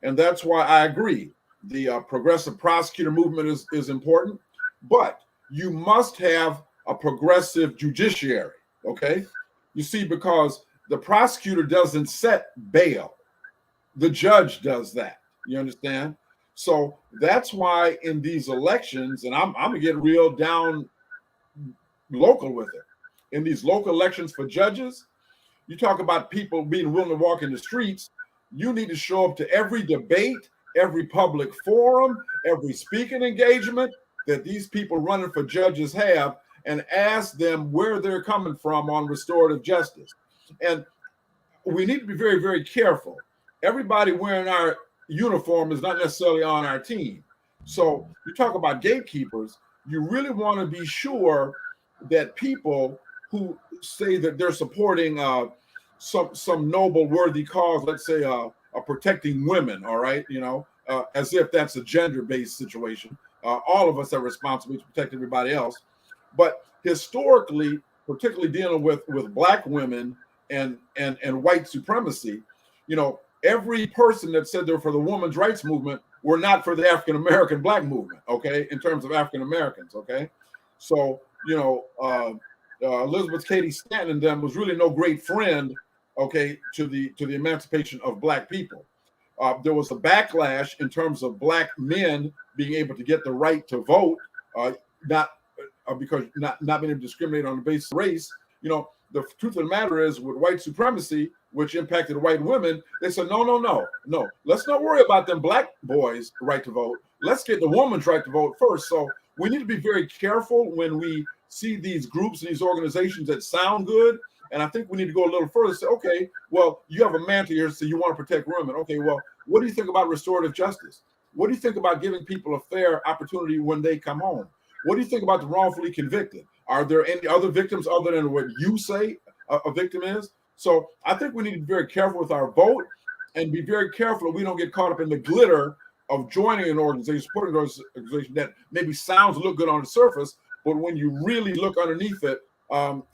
And that's why I agree. The progressive prosecutor movement is important, but you must have a progressive judiciary, okay? You see, because the prosecutor doesn't set bail. The judge does that. You understand? So that's why in these elections, and I'm going to get real down local with it. In these local elections for judges, you talk about people being willing to walk in the streets. You need to show up to every debate, every public forum, every speaking engagement that these people running for judges have, and ask them where they're coming from on restorative justice. And we need to be very, very careful. Everybody wearing our uniform is not necessarily on our team. So you talk about gatekeepers, you really want to be sure that people who say that they're supporting some noble, worthy cause, let's say protecting women, all right, as if that's a gender-based situation. All of us are responsible to protect everybody else. But historically, particularly dealing with Black women and white supremacy, every person that said they're for the women's rights movement were not for the African American Black movement, okay, in terms of African Americans, okay? So, Elizabeth Cady Stanton and them was really no great friend, okay, to the emancipation of Black people. There was a backlash in terms of Black men being able to get the right to vote, because not being able to discriminate on the basis of race. The truth of the matter is, with white supremacy, which impacted white women, they said, no. Let's not worry about them Black boys' right to vote. Let's get the woman's right to vote first. So we need to be very careful when we see these groups and these organizations that sound good. And I think we need to go a little further and say, okay, well, you have a mantle here, so you want to protect women. Okay, well, what do you think about restorative justice? What do you think about giving people a fair opportunity when they come home? What do you think about the wrongfully convicted? Are there any other victims other than what you say a victim is? So I think we need to be very careful with our vote, and be very careful that we don't get caught up in the glitter of joining an organization, supporting an organization that maybe sounds look good on the surface, but when you really look underneath it,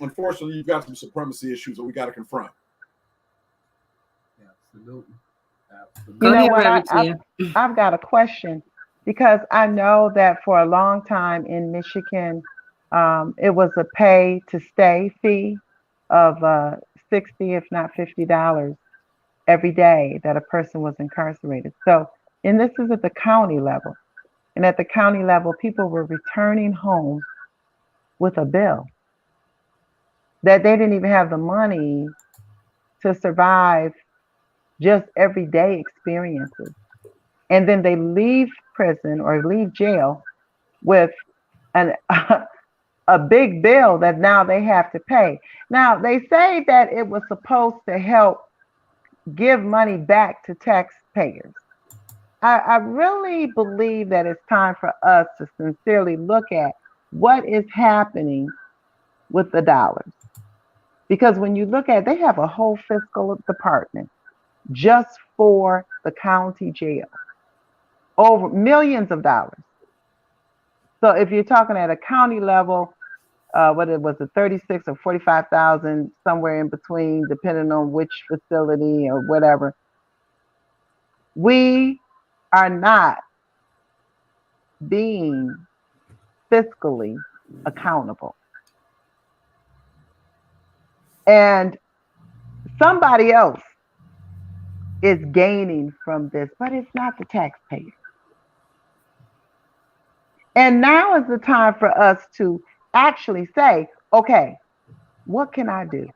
unfortunately, you've got some supremacy issues that we got to confront. Absolutely. Go ahead, I've got a question, because I know that for a long time in Michigan, it was a pay to stay fee of $60, if not $50 every day that a person was incarcerated. So, and this is at the county level. And at the county level, people were returning home with a bill that they didn't even have the money to survive just everyday experiences. And then they leave prison or leave jail with a big bill that now they have to pay. Now, they say that it was supposed to help give money back to taxpayers. I really believe that it's time for us to sincerely look at what is happening with the dollars. Because when you look at it, they have a whole fiscal department just for the county jail. over millions of dollars. So if you're talking at a county level, whether it was a 36 or 45,000, somewhere in between, depending on which facility or whatever, we are not being fiscally accountable. And somebody else is gaining from this, but it's not the taxpayer. And now is the time for us to actually say, okay, what can I do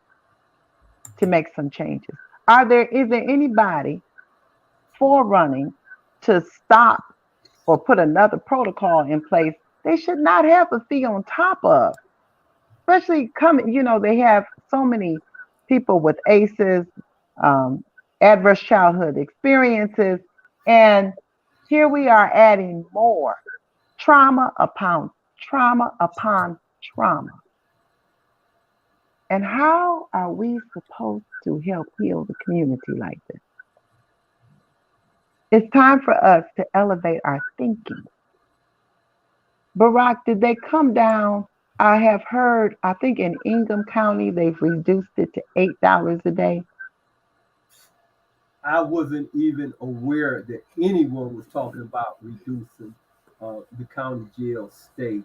to make some changes? Is there anybody forerunning to stop or put another protocol in place they should not have a fee on top of? Especially they have so many people with ACEs, adverse childhood experiences, and here we are adding more trauma upon trauma upon trauma. And how are we supposed to help heal the community like this? It's time for us to elevate our thinking. Barack, did they come down? I have heard, I think in Ingham County, they've reduced it to $8 a day. I wasn't even aware that anyone was talking about reducing the county jail stay,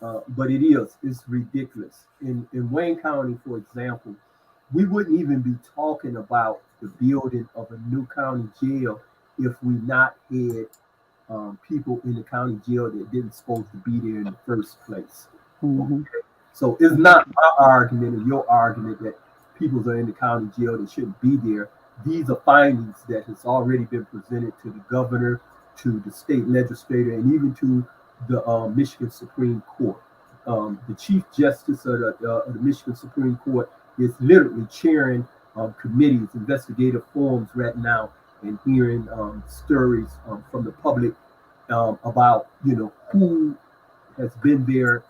but it's ridiculous. In Wayne County, for example, we wouldn't even be talking about the building of a new county jail if we not had people in the county jail that didn't supposed to be there in the first place. Mm-hmm. Okay? So it's not our argument or your argument that people are in the county jail that shouldn't be there. These are findings that has already been presented to the governor, to the state legislator, and even to the Michigan Supreme Court. The Chief Justice of the Michigan Supreme Court is literally chairing committees, investigative forums right now, and hearing stories from the public about who has been there,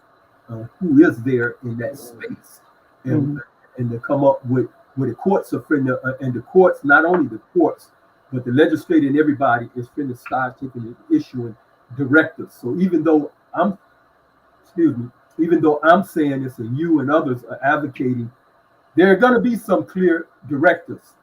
who is there in that space, and to come up with the courts are finna, and the courts, not only the courts, but the legislature and everybody is finna start taking and issuing directives. So even though I'm saying this and you and others are advocating, there are going to be some clear directives,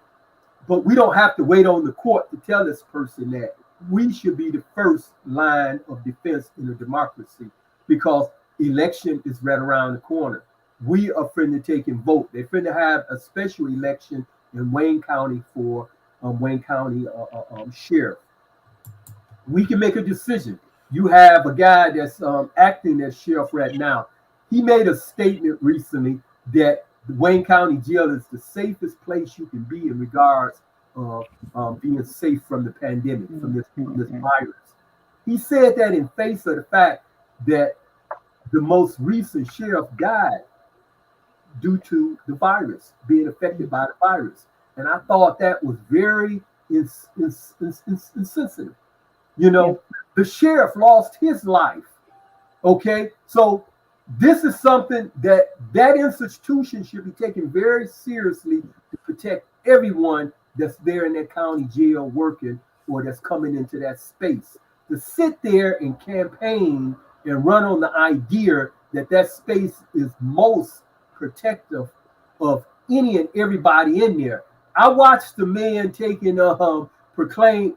but we don't have to wait on the court to tell this person that. We should be the first line of defense in a democracy, because election is right around the corner. We are finna take and vote. They're finna have a special election in Wayne County for Wayne County sheriff. We can make a decision. You have a guy that's acting as sheriff right now. He made a statement recently that the Wayne County jail is the safest place you can be in regards of being safe from the pandemic, from this virus. He said that in face of the fact that the most recent sheriff died due to the virus, being affected by the virus. And I thought that was very insensitive. The sheriff lost his life. Okay, so this is something that institution should be taken very seriously to protect everyone that's there in that county jail working or that's coming into that space. To sit there and campaign and run on the idea that space is most protective of any and everybody in there. I watched the man taking proclaim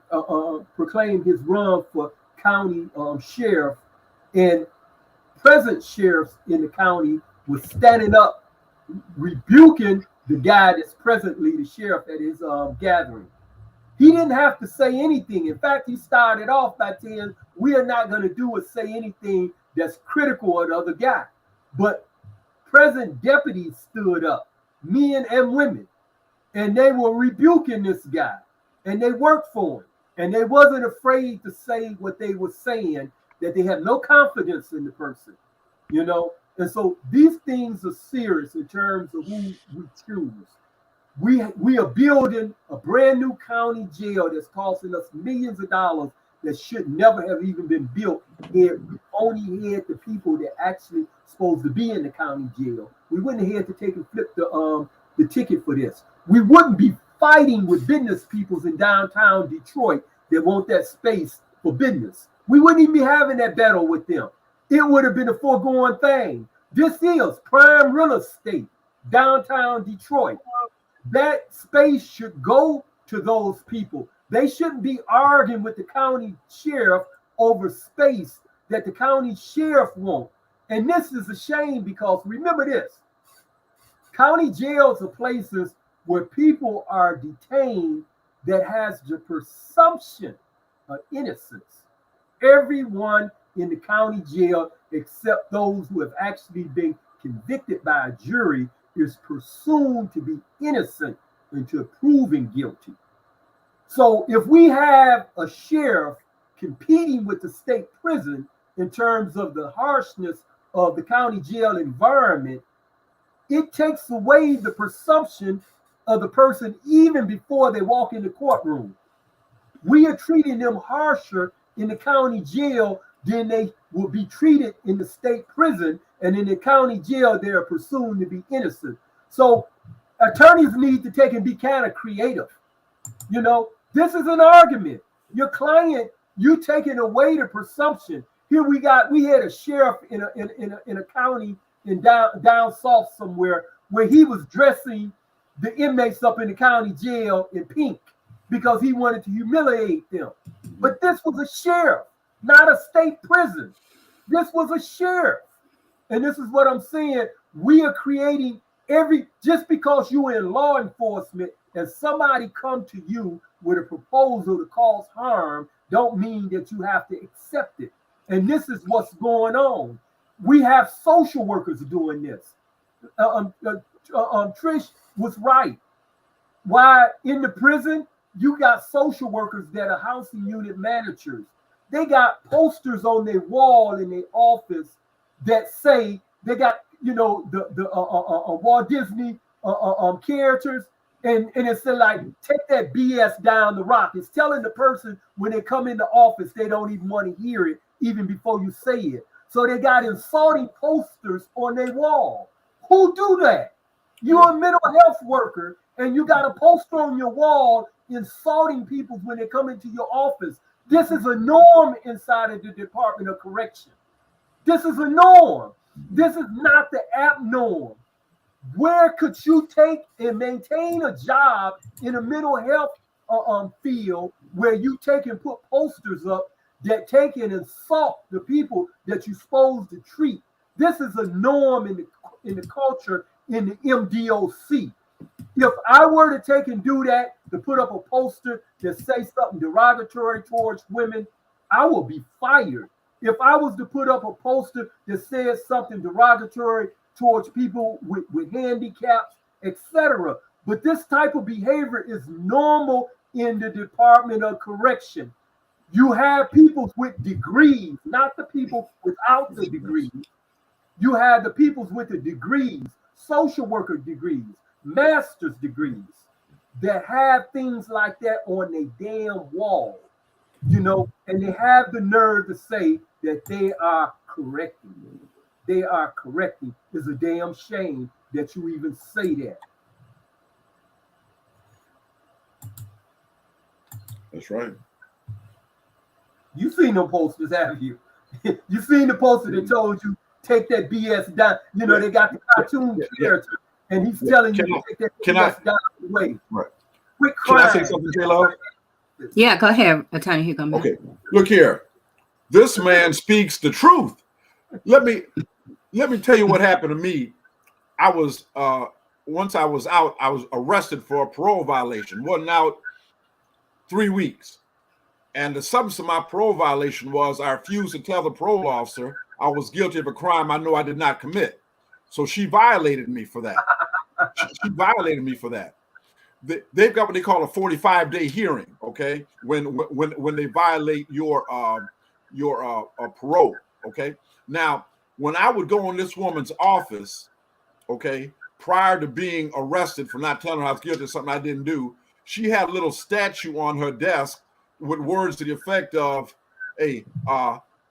his run for county sheriff, and present sheriffs in the county was standing up rebuking the guy that's presently the sheriff at his gathering. He didn't have to say anything. In fact, he started off by saying, we are not going to do or say anything that's critical of the other guy. But present deputies stood up, men and women, and they were rebuking this guy, and they worked for him, and they wasn't afraid to say what they were saying, that they had no confidence in the person, And so these things are serious in terms of who we choose. We are building a brand new county jail that's costing us millions of dollars that should never have even been built. Here, we only had the people that actually supposed to be in the county jail. We wouldn't have had to take and flip the ticket for this. We wouldn't be fighting with business peoples in downtown Detroit that want that space for business. We wouldn't even be having that battle with them. It would have been a foregone thing. This is prime real estate, downtown Detroit. That space should go to those people. They shouldn't be arguing with the county sheriff over space that the county sheriff wants. And this is a shame because remember this, county jails are places where people are detained that has the presumption of innocence. Everyone in the county jail, except those who have actually been convicted by a jury, is presumed to be innocent until proven guilty. So if we have a sheriff competing with the state prison in terms of the harshness of the county jail environment, it takes away the presumption of the person even before they walk in the courtroom. We are treating them harsher in the county jail than they will be treated in the state prison, and in the county jail they are presumed to be innocent. So attorneys need to take and be kind of creative. You know, this is an argument. Your client, you taking away the presumption. Here we had a sheriff in a county in down south somewhere where he was dressing the inmates up in the county jail in pink because he wanted to humiliate them. But this was a sheriff, not a state prison. This was a sheriff. And this is what I'm saying. We are creating just because you're in law enforcement and somebody come to you with a proposal to cause harm, don't mean that you have to accept it. And this is what's going on. We have social workers doing this. Trish was right. Why in the prison, you got social workers that are housing unit managers. They got posters on their wall in their office that say they got, you know, the Walt Disney characters, and it said like, take that BS down the rock. It's telling the person when they come into office, they don't even want to hear it even before you say it. So they got insulting posters on their wall. Who do that? You're a mental health worker and you got a poster on your wall insulting people when they come into your office. This is a norm inside of the Department of Correction. This is a norm. This is not the abnorm. Where could you take and maintain a job in a mental health field where you take and put posters up that take and insult the people that you're supposed to treat? This is a norm in the culture in the MDOC. If I were to take and do that, to put up a poster that say something derogatory towards women, I will be fired. If I was to put up a poster that says something derogatory towards people with handicaps, etc. But this type of behavior is normal in the Department of Correction. You have people with degrees, not the people without the degrees. You have the people with the degrees, social worker degrees, master's degrees, that have things like that on their damn wall, you know, and they have the nerve to say that they are correcting. They are correcting. It's a damn shame that you even say that. That's right. You seen them posters, have you? You seen the poster that told you take that BS down. You know, they got the cartoon character, and he's telling you to take that BS down the way. Right. Quit Can I crying. say something, J-Lo? Yeah, go ahead, Attorney Hugo. Okay, look here. This man speaks the truth. Let me tell you what happened to me. I was once I was out, I was arrested for a parole violation. Wasn't out 3 weeks. And the substance of my parole violation was I refused to tell the parole officer I was guilty of a crime I know I did not commit. So she violated me for that. She violated me for that. They've got what they call a 45-day hearing, okay? When they violate your parole, okay? Now, when I would go in this woman's office, okay, prior to being arrested for not telling her I was guilty of something I didn't do, she had a little statue on her desk with words to the effect of, hey,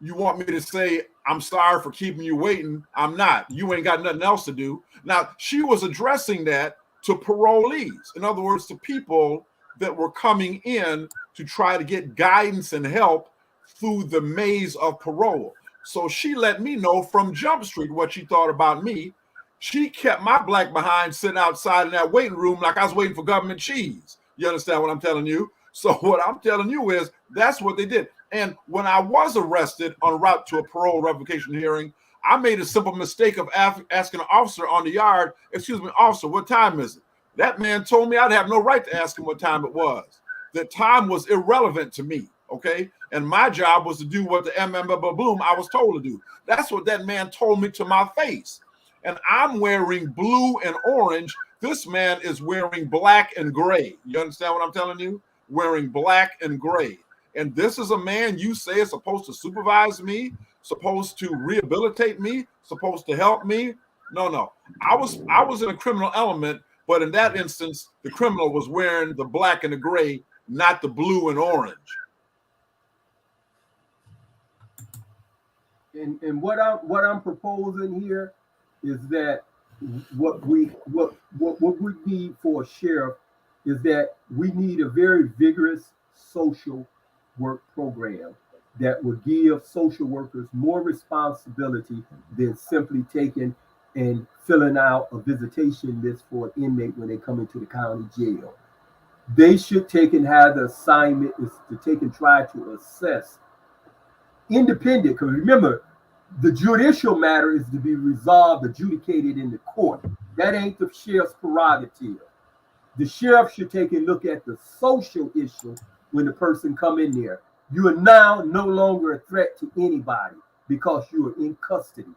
you want me to say, I'm sorry for keeping you waiting? I'm not. You ain't got nothing else to do. Now, she was addressing that to parolees. In other words, to people that were coming in to try to get guidance and help through the maze of parole. So she let me know from Jump Street what she thought about me. She kept my black behind sitting outside in that waiting room like I was waiting for government cheese. You understand what I'm telling you? So what I'm telling you is that's what they did. And when I was arrested en route to a parole revocation hearing, I made a simple mistake of asking an officer on the yard, "Excuse me, officer, what time is it?" That man told me I'd have no right to ask him what time it was. The time was irrelevant to me, okay? And my job was to do what the boom I was told to do. That's what that man told me to my face. And I'm wearing blue and orange. This man is wearing black and gray. You understand what I'm telling you? Wearing black and gray. And this is a man you say is supposed to supervise me, supposed to rehabilitate me, supposed to help me. No. I was in a criminal element, but in that instance, the criminal was wearing the black and the gray, not the blue and orange. And what I'm proposing here is that what we need for a sheriff is that we need a very vigorous social work program that will give social workers more responsibility than simply taking and filling out a visitation list for an inmate when they come into the county jail. They should take and have the assignment is to take and try to assess independent, because remember, the judicial matter is to be resolved, adjudicated in the court. That ain't the sheriff's prerogative. The sheriff should take a look at the social issue when the person come in there. You are now no longer a threat to anybody because you are in custody.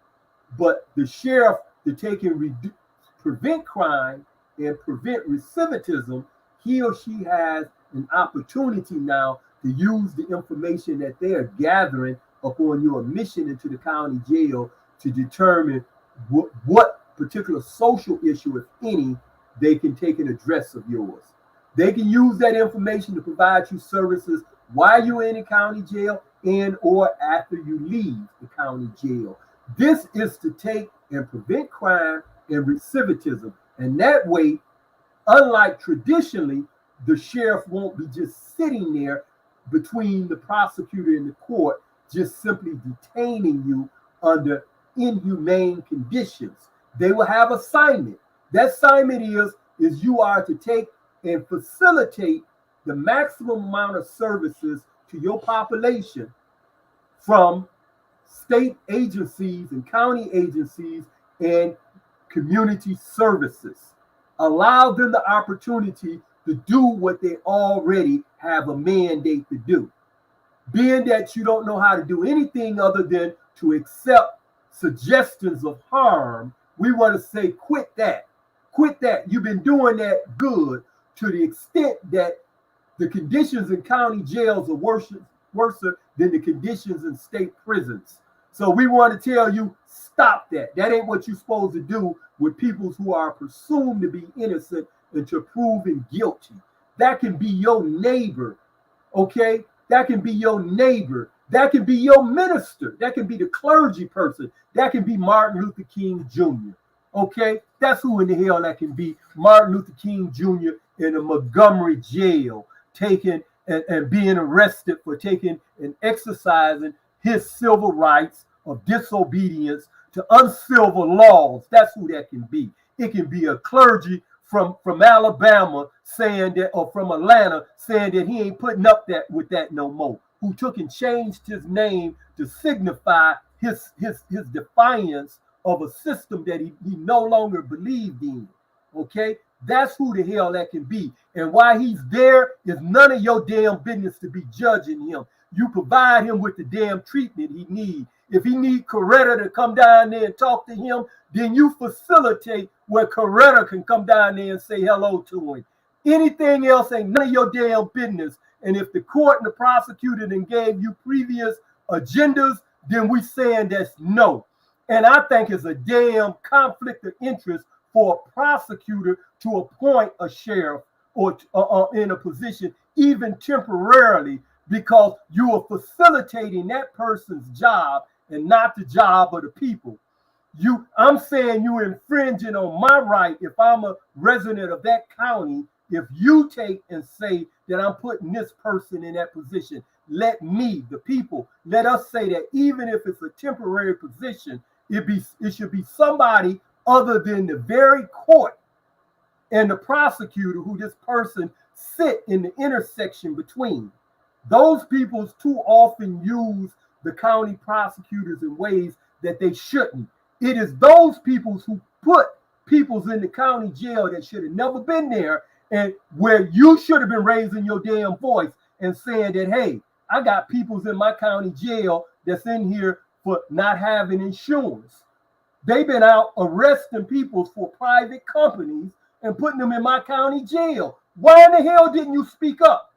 But the sheriff to take and prevent crime and prevent recidivism, he or she has an opportunity now to use the information that they are gathering upon your admission into the county jail to determine what particular social issue, if any, they can take an address of yours. They can use that information to provide you services while you're in the county jail and or after you leave the county jail. This is to take and prevent crime and recidivism. And that way, unlike traditionally, the sheriff won't be just sitting there between the prosecutor and the court, just simply detaining you under inhumane conditions. They will have assignment. That assignment is you are to take and facilitate the maximum amount of services to your population from state agencies and county agencies and community services. Allow them the opportunity to do what they already have a mandate to do. Being that you don't know how to do anything other than to accept suggestions of harm, we want to say, quit that. Quit that. You've been doing that good to the extent that the conditions in county jails are worse than the conditions in state prisons. So we want to tell you, stop that. That ain't what you're supposed to do with people who are presumed to be innocent until proven guilty. That can be your neighbor, okay? That can be your neighbor. That can be your minister. That can be the clergy person. That can be Martin Luther King Jr., okay? That's who in the hell that can be. Martin Luther King Jr. in a Montgomery jail, taking and being arrested for taking and exercising his civil rights of disobedience to uncivil laws. That's who that can be. It can be a clergy from Alabama saying that, or from Atlanta saying that he ain't putting up with that no more, who took and changed his name to signify his defiance of a system that he no longer believed in. Okay, that's who the hell that can be. And why he's there is none of your damn business to be judging him. You provide him with the damn treatment he needs. If he need Coretta to come down there and talk to him, then you facilitate where Coretta can come down there and say hello to him. Anything else ain't none of your damn business. And if the court and the prosecutor then gave you previous agendas, then we saying that's no. And I think it's a damn conflict of interest for a prosecutor to appoint a sheriff or in a position, even temporarily, because you are facilitating that person's job and not the job of the people. I'm saying you're infringing on my right if I'm a resident of that county, if you take and say that I'm putting this person in that position. let me, the people, let us say that even if it's a temporary position, it should be somebody other than the very court and the prosecutor who this person sit in the intersection between. Those people too often use the county prosecutors in ways that they shouldn't. It is those people who put peoples in the county jail that should have never been there, and where you should have been raising your damn voice and saying that, hey, I got peoples in my county jail that's in here for not having insurance. They've been out arresting people for private companies and putting them in my county jail. Why in the hell didn't you speak up?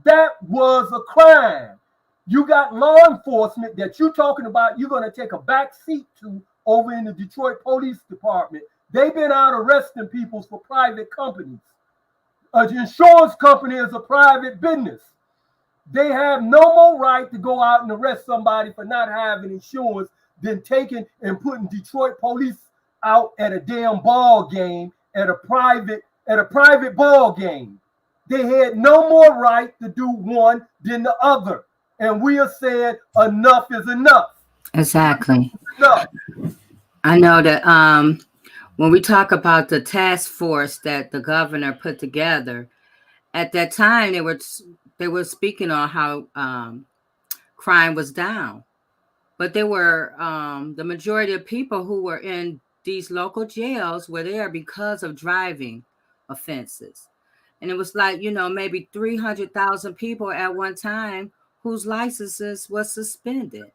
That was a crime. You got law enforcement that you're talking about you're going to take a back seat to over in the Detroit Police Department. They've been out arresting people for private companies. An insurance company is a private business. They have no more right to go out and arrest somebody for not having insurance than taking and putting Detroit police out at a damn ball game, at a private ball game. They had no more right to do one than the other. And we are saying enough is enough. Exactly. Enough. I know that when we talk about the task force that the governor put together, at that time they were speaking on how crime was down, but there were the majority of people who were in these local jails were there because of driving offenses. And it was like, maybe 300,000 people at one time whose licenses was suspended.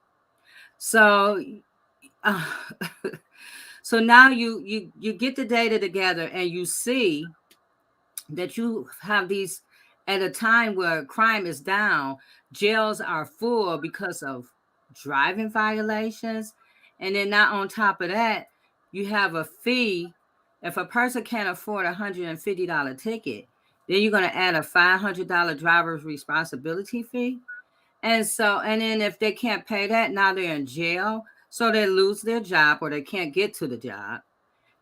So, so now you get the data together and you see that you have these at a time where crime is down, jails are full because of driving violations. And then not on top of that, you have a fee. If a person can't afford $150 ticket, then you're going to add a $500 driver's responsibility fee. And then if they can't pay that, now they're in jail. So they lose their job or they can't get to the job.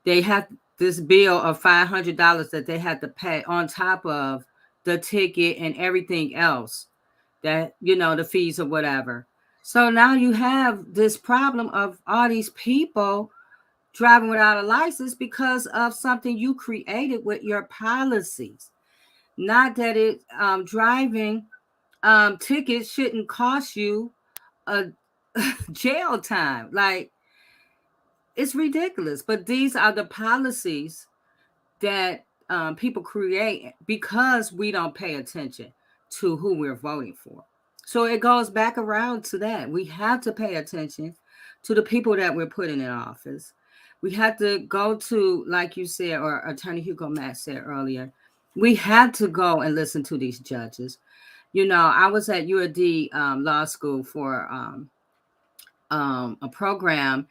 They have this bill of $500 that they had to pay on top of the ticket and everything else that, the fees or whatever. So now you have this problem of all these people driving without a license because of something you created with your policies. Not that driving tickets shouldn't cost you a jail time. Like, it's ridiculous. But these are the policies that people create because we don't pay attention to who we're voting for. So it goes back around to that. We have to pay attention to the people that we're putting in office. We have to go to, like you said, or Attorney Hugo Mack said earlier, we have to go and listen to these judges. I was at UAD Law School for a program,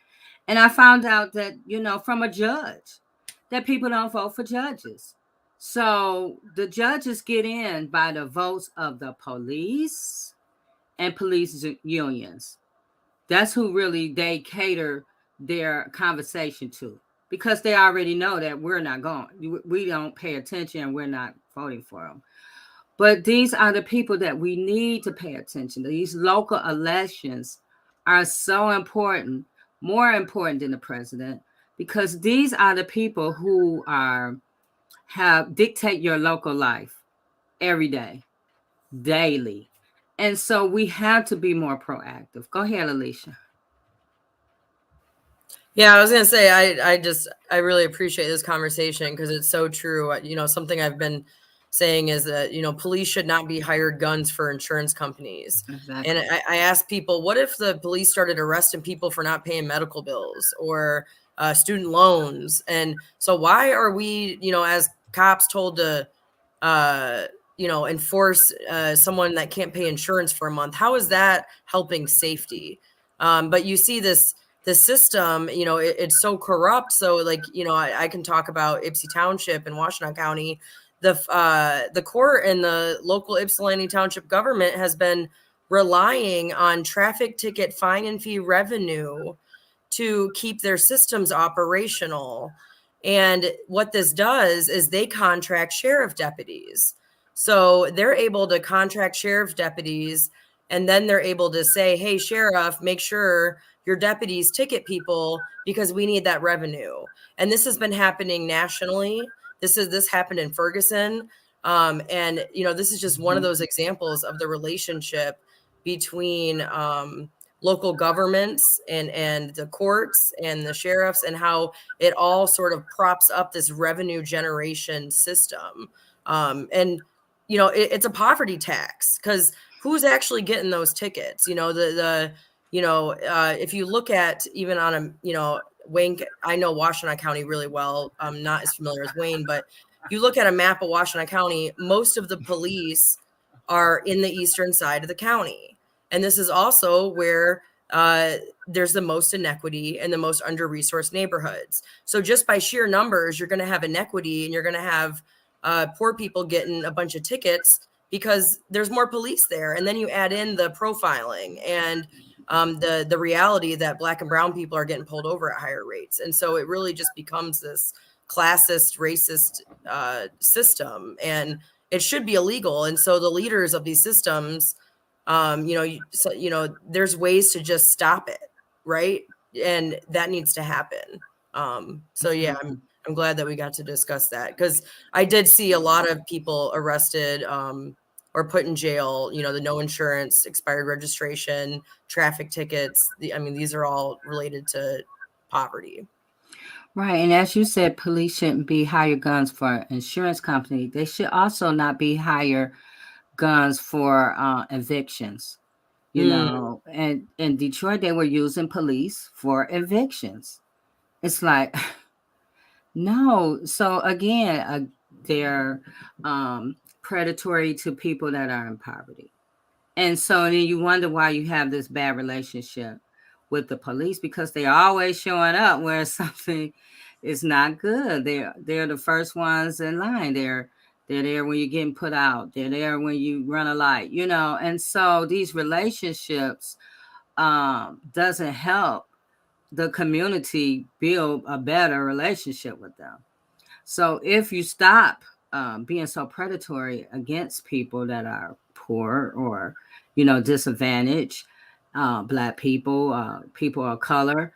and I found out that, from a judge, that people don't vote for judges. So the judges get in by the votes of the police and police unions. That's who really they cater their conversation to, because they already know that we're not going. We don't pay attention and we're not voting for them. But these are the people that we need to pay attention to. These local elections are so important, more important than the president, because these are the people who dictate your local life every day, daily. And so we have to be more proactive. Go ahead, Alicia. Yeah, I was going to say, I really appreciate this conversation because it's so true. Something I've been saying is that, police should not be hired guns for insurance companies. Exactly. And I ask people, what if the police started arresting people for not paying medical bills or student loans? And so why are we, as cops told to, enforce someone that can't pay insurance for a month? How is that helping safety? But you see the system, it's so corrupt. So I can talk about Ypsi Township in Washtenaw County. The court and the local Ypsilanti Township government has been relying on traffic ticket fine and fee revenue to keep their systems operational. And what this does is they contract sheriff deputies. So they're able to contract sheriff deputies And then they're able to say, hey, sheriff, make sure your deputies ticket people because we need that revenue. And this has been happening nationally. This happened in Ferguson. And, you know, this is just one of those examples of the relationship between local governments and the courts and the sheriffs, and how it all sort of props up this revenue generation system. And, you know, it's a poverty tax, because who's actually getting those tickets? You know, if you look at even on a, you know, Wayne, I know Washtenaw County really well. I'm not as familiar as Wayne, but you look at a map of Washtenaw County, most of the police are in the eastern side of the county. And this is also where there's the most inequity and the most under-resourced neighborhoods. So just by sheer numbers, you're going to have inequity, and you're going to have poor people getting a bunch of tickets because there's more police there. And then you add in the profiling and the reality that Black and brown people are getting pulled over at higher rates. And so it really just becomes this classist, racist system, and it should be illegal. And so the leaders of these systems, there's ways to just stop it, right? And that needs to happen. Yeah, I'm glad that we got to discuss that, because I did see a lot of people arrested or put in jail. You know, the no insurance, expired registration, traffic tickets. These are all related to poverty. Right. And as you said, police shouldn't be hire guns for insurance company. They should also not be hire guns for evictions. You know, and in Detroit, they were using police for evictions. It's like, no. So again, they're predatory to people that are in poverty. And so then you wonder why you have this bad relationship with the police, because they're always showing up where something is not good. They're the first ones in line. They're there when you're getting put out. They're there when you run a light, you know. And so these relationships doesn't help the community build a better relationship with them. So if you stop being so predatory against people that are poor or, you know, disadvantaged, Black people, people of color,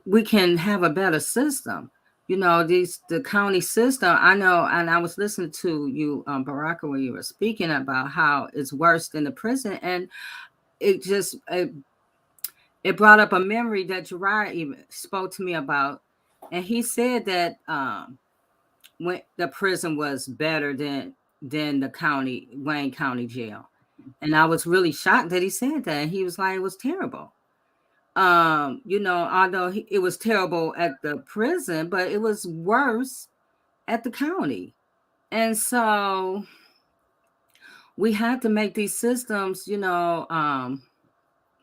we can have a better system. You know, the county system, I know, and I was listening to you, Baraka, when you were speaking about how it's worse than the prison. And it just, it brought up a memory that Gerard even spoke to me about. And he said that when the prison was better than the Wayne County jail. And I was really shocked that he said that. He was like, it was terrible. You know, although it was terrible at the prison, but it was worse at the county. And so we had to make these systems, you know,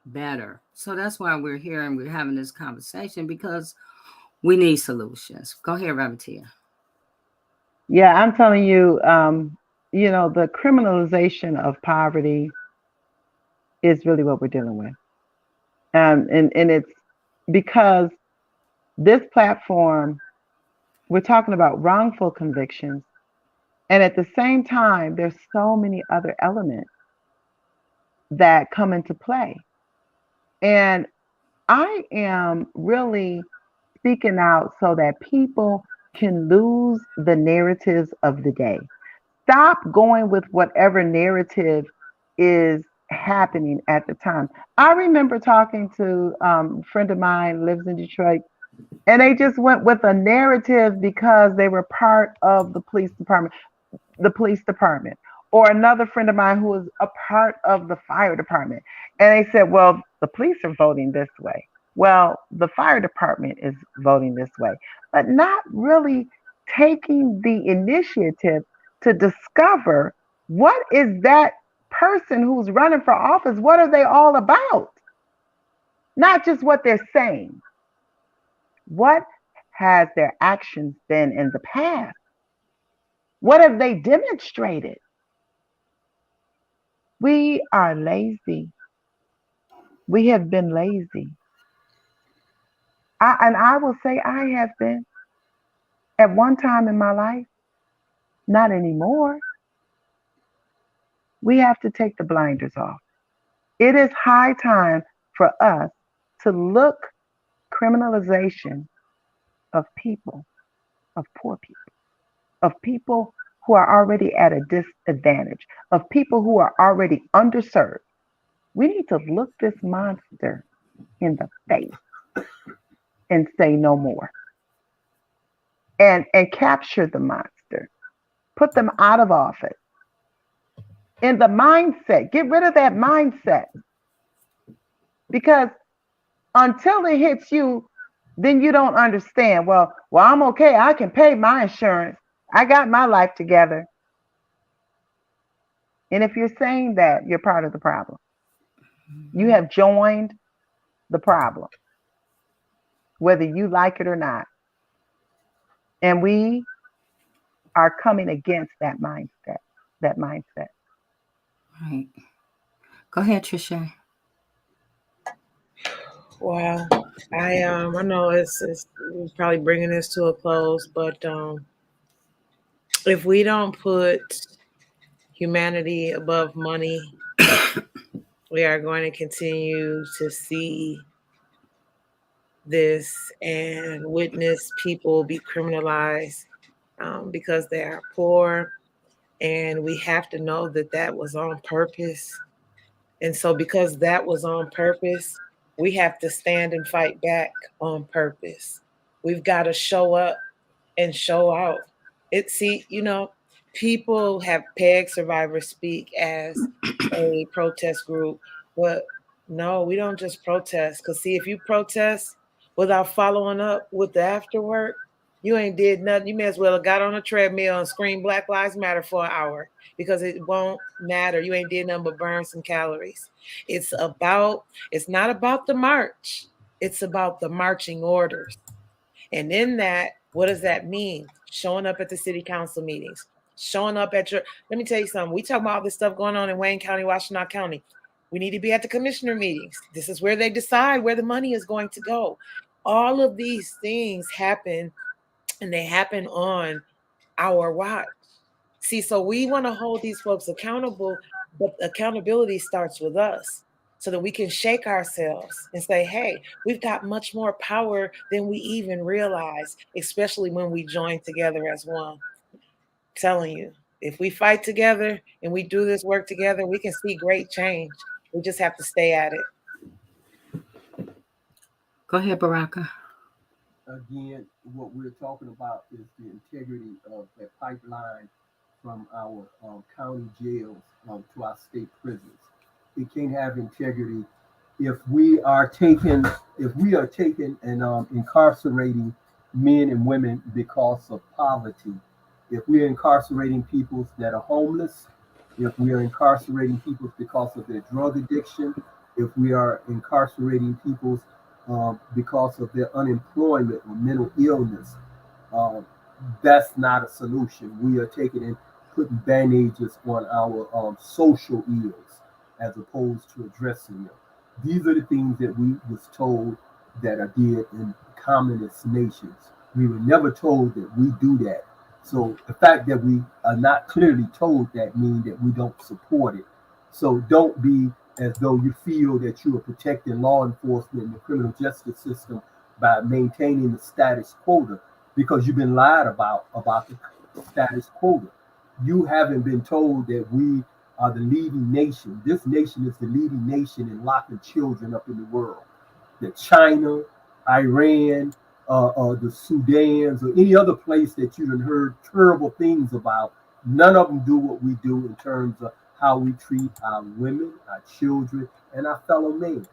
better. So that's why we're here and we're having this conversation, because we need solutions. Go ahead, Reverend. Yeah, I'm telling you, you know, the criminalization of poverty is really what we're dealing with. And it's because this platform, we're talking about wrongful convictions. And at the same time, there's so many other elements that come into play. And I am really speaking out so that people can lose the narratives of the day. Stop going with whatever narrative is happening at the time. I remember talking to a friend of mine, lives in Detroit, and they just went with a narrative because they were part of the police department. Or another friend of mine who was a part of the fire department. And they said, well, the police are voting this way. Well, the fire department is voting this way, but not really taking the initiative to discover what is that person who's running for office, what are they all about? Not just what they're saying. What has their actions been in the past? What have they demonstrated? We are lazy. We have been lazy. I will say I have been at one time in my life, not anymore. We have to take the blinders off. It is high time for us to look criminalization of people, of poor people, of people who are already at a disadvantage, of people who are already underserved. We need to look this monster in the face and say no more. And capture the monster. Put them out of office. In the mindset, get rid of that mindset. Because until it hits you, then you don't understand. Well, I'm okay. I can pay my insurance. I got my life together. And if you're saying that, you're part of the problem. You have joined the problem, whether you like it or not. And we are coming against that mindset. Right. Go ahead, Trisha. Wow. I know it's probably bringing this to a close, but if we don't put humanity above money, we are going to continue to see this and witness people be criminalized because they are poor. And we have to know that that was on purpose. And so because that was on purpose, we have to stand and fight back on purpose. We've got to show up and show out. People have pegged Survivor Speak as a protest group, but no, we don't just protest. Because see, if you protest without following up with the afterwork, you ain't did nothing. You may as well have got on a treadmill and screamed Black Lives Matter for an hour, because it won't matter. You ain't did nothing but burn some calories. It's not about the march. It's about the marching orders. And in that, what does that mean? Showing up at the city council meetings, showing up at let me tell you something. We talk about all this stuff going on in Wayne County, Washtenaw County. We need to be at the commissioner meetings. This is where they decide where the money is going to go. All of these things happen, and they happen on our watch. See, so we want to hold these folks accountable, but accountability starts with us, so that we can shake ourselves and say, hey, we've got much more power than we even realize, especially when we join together as one. I'm telling you, if we fight together and we do this work together, we can see great change. We just have to stay at it. Go ahead, Baraka. Again, what we're talking about is the integrity of that pipeline from our county jails to our state prisons. It can't have integrity if we are taking and incarcerating men and women because of poverty. If we are incarcerating people that are homeless, if we are incarcerating people because of their drug addiction, if we are incarcerating people because of their unemployment or mental illness, that's not a solution. We are taking and putting bandages on our social ills as opposed to addressing them. These are the things that we was told that are did in communist nations. We were never told that we do that. So the fact that we are not clearly told that means that we don't support it. So don't be as though you feel that you are protecting law enforcement and the criminal justice system by maintaining the status quo, because you've been lied about the status quo. You haven't been told that we are the leading nation. This nation is the leading nation in locking children up in the world. That China, Iran, the Sudans, or any other place that you've heard terrible things about, none of them do what we do in terms of how we treat our women, our children, and our fellow men.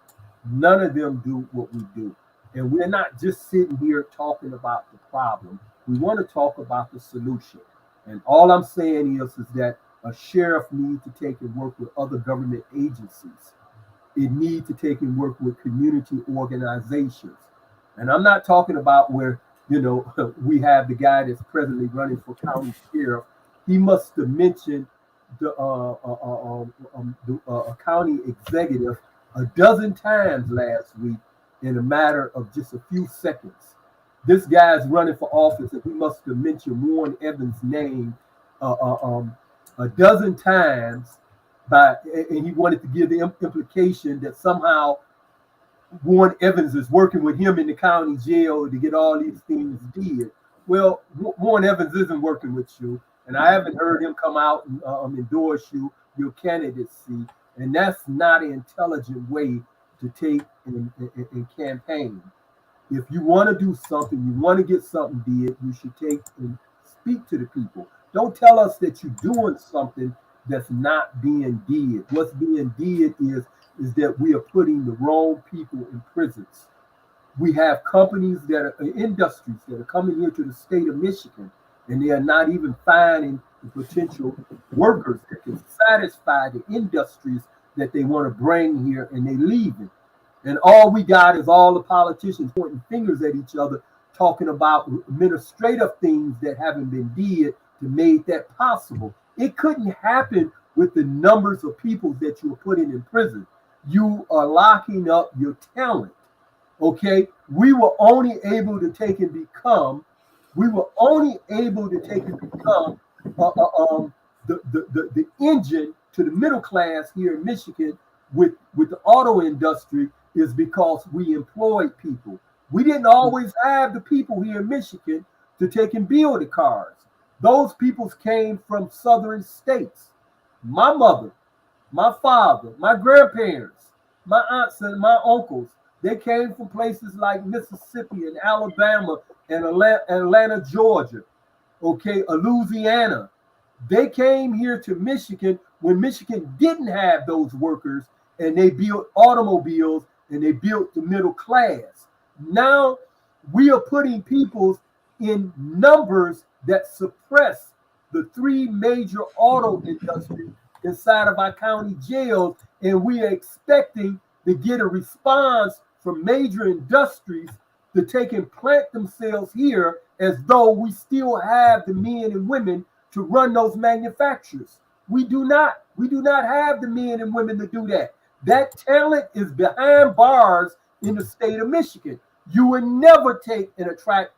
None of them do what we do. And we're not just sitting here talking about the problem. We want to talk about the solution. And all I'm saying is that a sheriff needs to take and work with other government agencies. It needs to take and work with community organizations. And I'm not talking about where, we have the guy that's presently running for county sheriff. He must have mentioned the county executive a dozen times last week in a matter of just a few seconds. This guy's running for office, and we must have mentioned Warren Evans' name a dozen times and he wanted to give the implication that somehow Warren Evans is working with him in the county jail to get all these things did. Well, Warren Evans isn't working with you, and I haven't heard him come out and endorse your candidacy, and that's not an intelligent way to take in campaign. If you want to do something, you want to get something did, you should take and speak to the people. Don't tell us that you're doing something that's not being did. What's being did is that we are putting the wrong people in prisons. We have companies that are industries that are coming here to the state of Michigan, and they are not even finding the potential workers that can satisfy the industries that they want to bring here, and they leaving. And all we got is all the politicians pointing fingers at each other, talking about administrative things that haven't been did to make that possible. It couldn't happen with the numbers of people that you are putting in prison. You are locking up your talent. Okay, we were only able to take and become. The engine to the middle class here in Michigan with the auto industry is because we employed people. We didn't always have the people here in Michigan to take and build the cars. Those people came from southern states. My mother, my father, my grandparents, my aunts and my uncles, they came from places like Mississippi and Alabama and Atlanta, Georgia, okay, Louisiana. They came here to Michigan when Michigan didn't have those workers, and they built automobiles and they built the middle class. Now we are putting people in numbers that suppress the three major auto industries inside of our county jails, and we are expecting to get a response from major industries to take and plant themselves here as though we still have the men and women to run those manufacturers. We do not have the men and women to do that. That talent is behind bars in the state of Michigan. You would never take and attract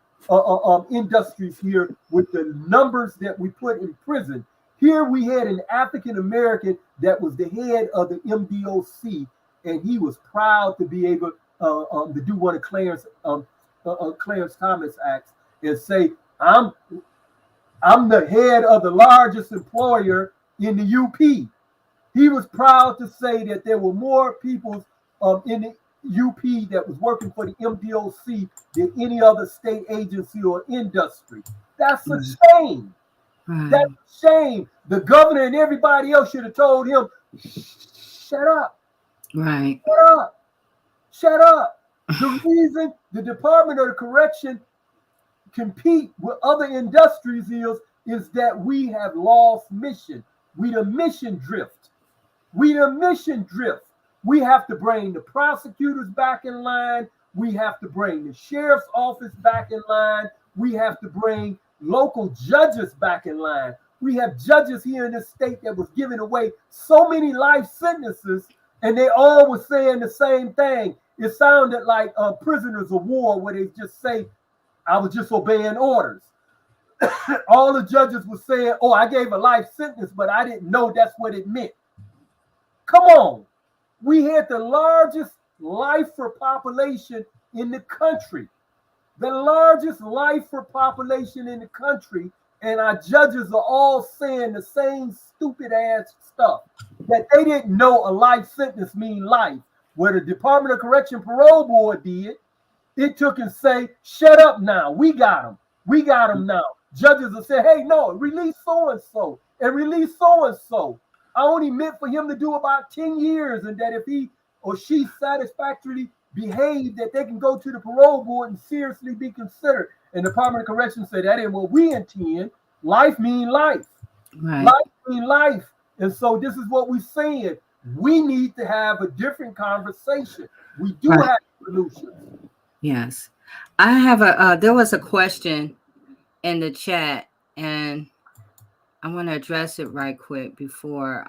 industries here with the numbers that we put in prison. Here we had an African American that was the head of the MDOC, and he was proud to be able to do one of Clarence Thomas acts and say, I'm the head of the largest employer in the UP. He was proud to say that there were more people in the UP that was working for the MDOC than any other state agency or industry. That's a shame. That's a shame. The governor and everybody else should have told him, shut up. Right. Shut up. Shut up. The reason the Department of Correction compete with other industries is that we have lost mission. We the mission drift. We have to bring the prosecutors back in line. We have to bring the sheriff's office back in line. We have to bring local judges back in line. We have judges here in this state that was giving away so many life sentences, and they all were saying the same thing. It sounded like prisoners of war, where they just say, I was just obeying orders. All the judges were saying, oh, I gave a life sentence, but I didn't know that's what it meant. Come on. We had the largest lifer population in the country. The largest lifer population in the country, and our judges are all saying the same stupid ass stuff, that they didn't know a life sentence mean life. Where the Department of Correction Parole Board did, it took and say, shut up now. We got them. We got them now. Judges will say, hey, no, release so-and-so and release so-and-so. I only meant for him to do about 10 years, and that if he or she satisfactorily behaved, that they can go to the parole board and seriously be considered. And the Department of Corrections said that ain't what we intend. Life mean life. Right. Life mean life. And so this is what we're saying. We need to have a different conversation. We do have solutions. Yes. I have there was a question in the chat, and I want to address it right quick before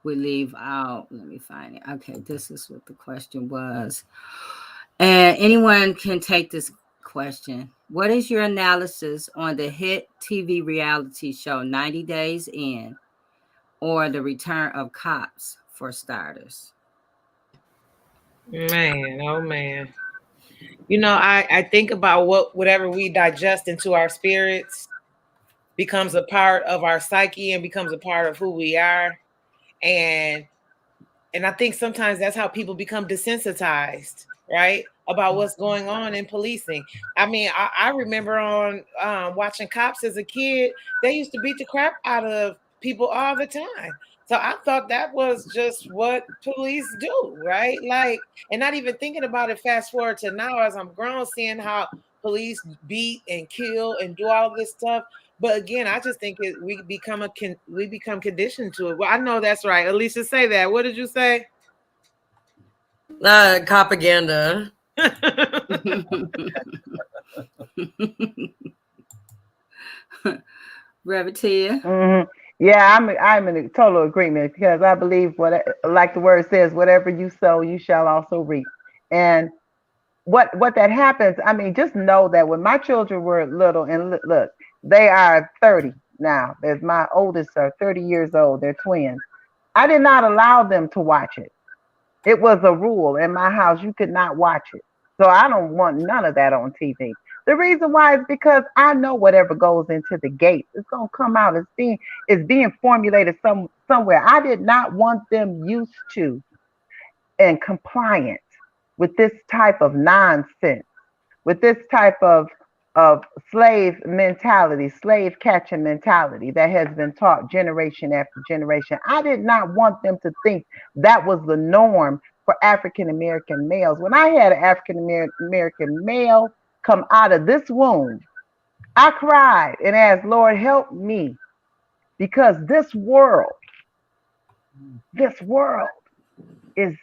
we leave out. Let me find it. Okay, this is what the question was. And anyone can take this question. What is your analysis on the hit TV reality show 90 Days In or the return of cops, for starters? Man, oh man. You know, I think about whatever we digest into our spirits becomes a part of our psyche and becomes a part of who we are. And I think sometimes that's how people become desensitized, right? About what's going on in policing. I mean, I remember on watching Cops as a kid, they used to beat the crap out of people all the time. So I thought that was just what police do, right? Like, and not even thinking about it, fast forward to now as I'm grown, seeing how police beat and kill and do all this stuff. But again, I just think we become conditioned to it. Well, I know that's right. Alicia, say that. What did you say? Propaganda. Revertia? Mm-hmm. Yeah, I'm in total agreement because I believe like the word says, whatever you sow, you shall also reap. And what that happens, I mean, just know that when my children were little, and look, they are 30 now. There's my oldest are 30 years old. They're twins. I did not allow them to watch it. It was a rule in my house. You could not watch it. So I don't want none of that on TV. The reason why is because I know whatever goes into the gates, it's gonna come out. It's being formulated somewhere. I did not want them used to and compliant with this type of nonsense, with this type of slave mentality, slave catching mentality that has been taught generation after generation. I did not want them to think that was the norm for African American males. When I had an African American male come out of this womb, I cried and asked, Lord, help me, because this world is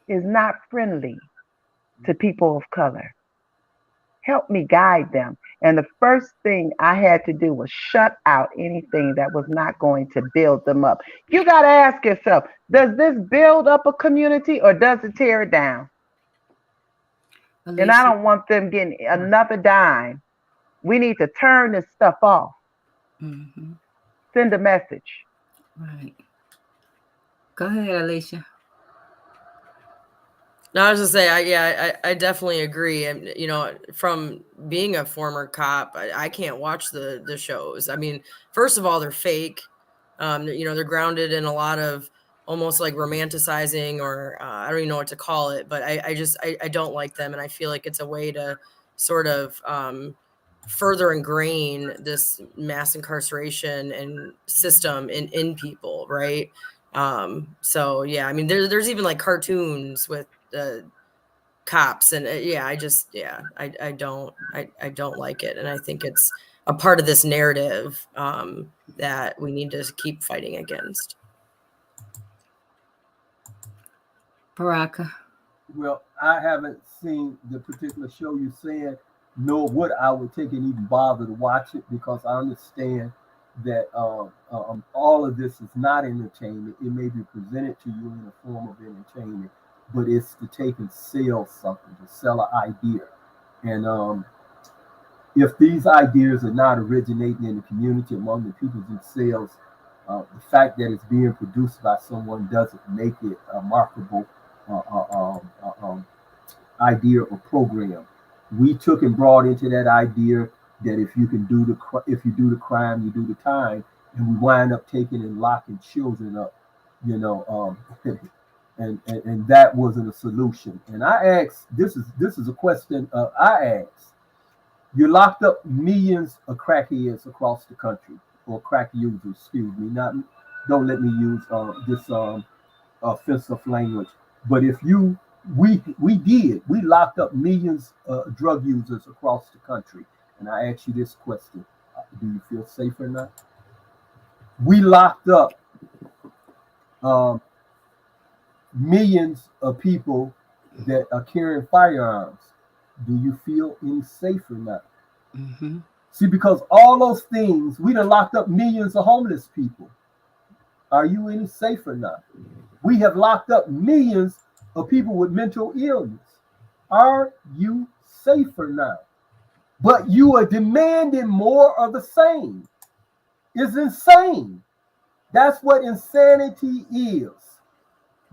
not friendly to people of color. Help me guide them. And the first thing I had to do was shut out anything that was not going to build them up. You got to ask yourself, does this build up a community or does it tear it down? Alicia? And I don't want them getting another dime. We need to turn this stuff off. Mm-hmm. Send a message. Right. Go ahead, Alicia. No, I was just say, I definitely agree. And you know, from being a former cop, I can't watch the shows. I mean, first of all, they're fake. You know, they're grounded in a lot of almost like romanticizing, or I don't even know what to call it. But I don't like them, and I feel like it's a way to sort of further ingrain this mass incarceration and system in people, right? So yeah, I mean, there's even like cartoons with cops, and I don't like it, and I think it's a part of this narrative that we need to keep fighting against. Baraka? Well, I haven't seen the particular show you said, nor would I would take and even bother to watch it, because I understand that all of this is not entertainment. It may be presented to you in a form of entertainment, but it's to take and sell something, to sell an idea. And if these ideas are not originating in the community among the people themselves, the fact that it's being produced by someone doesn't make it a marketable idea or program. We took and brought into that idea that if you do the crime, you do the time, and we wind up taking and locking children up, you know, and that wasn't a solution. And I asked, this is a question I asked. You locked up millions of crackheads across the country, or crack users, excuse me. Don't let me use this offensive language. But if we locked up millions of drug users across the country. And I ask you this question: do you feel safe or not? We locked up millions of people that are carrying firearms. Do you feel any safer now? Mm-hmm. See, because all those things, we done locked up millions of homeless people. Are you any safer now? We have locked up millions of people with mental illness. Are you safer now? But you are demanding more of the same. It's insane. That's what insanity is.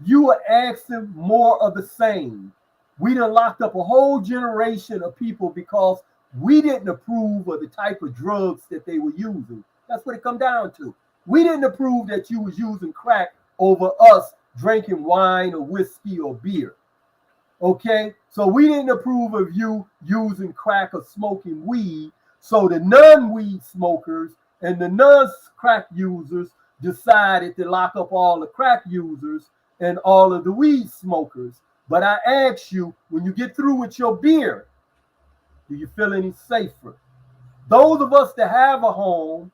You are asking more of the same. We done locked up a whole generation of people because we didn't approve of the type of drugs that they were using. That's what it come down to. We didn't approve that you was using crack over us drinking wine or whiskey or beer. Okay? So we didn't approve of you using crack or smoking weed. So the non-weed smokers and the non-crack users decided to lock up all the crack users and all of the weed smokers. But I ask you, when you get through with your beer, do you feel any safer? Those of us that have a home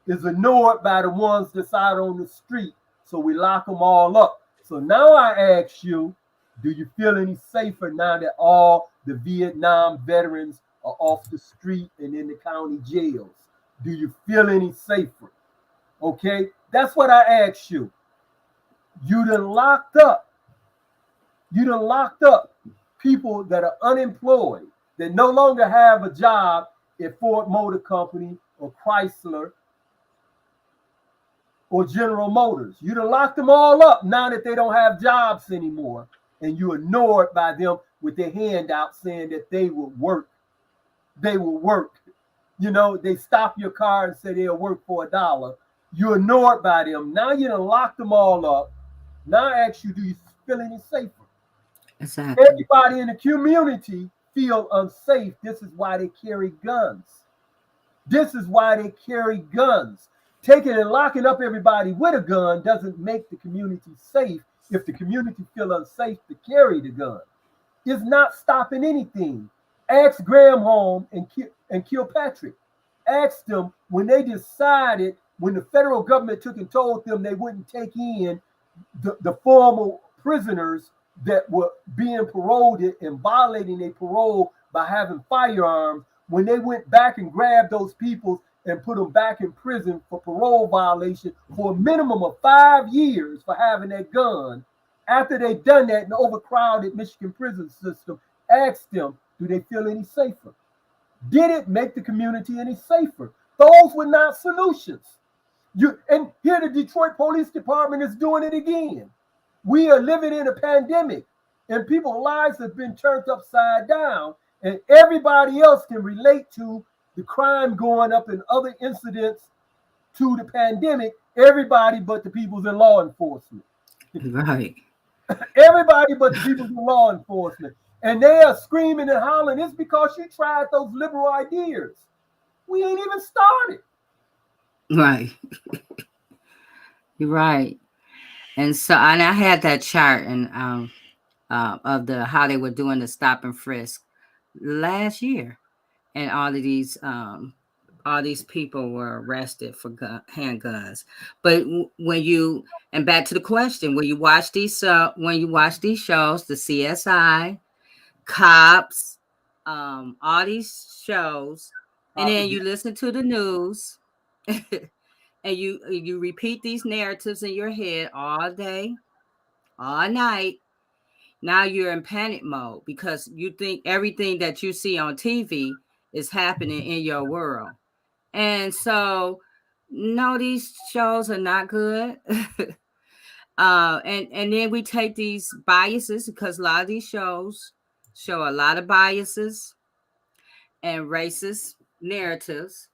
is ignored by the ones that's out on the street. So we lock them all up. So now I ask you, do you feel any safer now that all the Vietnam veterans are off the street and in the county jails? Do you feel any safer? Okay, that's what I ask you. You done locked up people that are unemployed, that no longer have a job at Ford Motor Company or Chrysler or General Motors. You done locked them all up now that they don't have jobs anymore, and you're ignored by them with their hand out saying that they will work. They will work. You know, they stop your car and say they'll work for $1. You're ignored by them. Now you done locked them all up. Now I ask you, do you feel any safer? Exactly. Everybody in the community feel unsafe. This is why they carry guns. This is why they carry guns. Taking and locking up everybody with a gun doesn't make the community safe if the community feel unsafe to carry the gun. It's not stopping anything. Ask Graham Home and Kilpatrick. Ask them when they decided, when the federal government took and told them they wouldn't take in the former prisoners that were being paroled and violating their parole by having firearms, when they went back and grabbed those people and put them back in prison for parole violation for a minimum of 5 years for having that gun, after they done that in the overcrowded Michigan prison system, ask them, do they feel any safer? Did it make the community any safer? Those were not solutions. And here the Detroit Police Department is doing it again. We are living in a pandemic and people's lives have been turned upside down, and everybody else can relate to the crime going up and other incidents to the pandemic, everybody but the people's in law enforcement. Right. Everybody but the people in law enforcement. And they are screaming and hollering, it's because you tried those liberal ideas. We ain't even started. Right. You're right. And so, and I had that chart and of the how they were doing the stop and frisk last year, and all these people were arrested for handguns. But when you, and back to the question, when you watch these shows, the CSI, Cops, all these shows, and then you listen to the news. And you repeat these narratives in your head all day, all night. Now you're in panic mode because you think everything that you see on TV is happening in your world. And so, no, these shows are not good. And then we take these biases, because a lot of these shows show a lot of biases and racist narratives.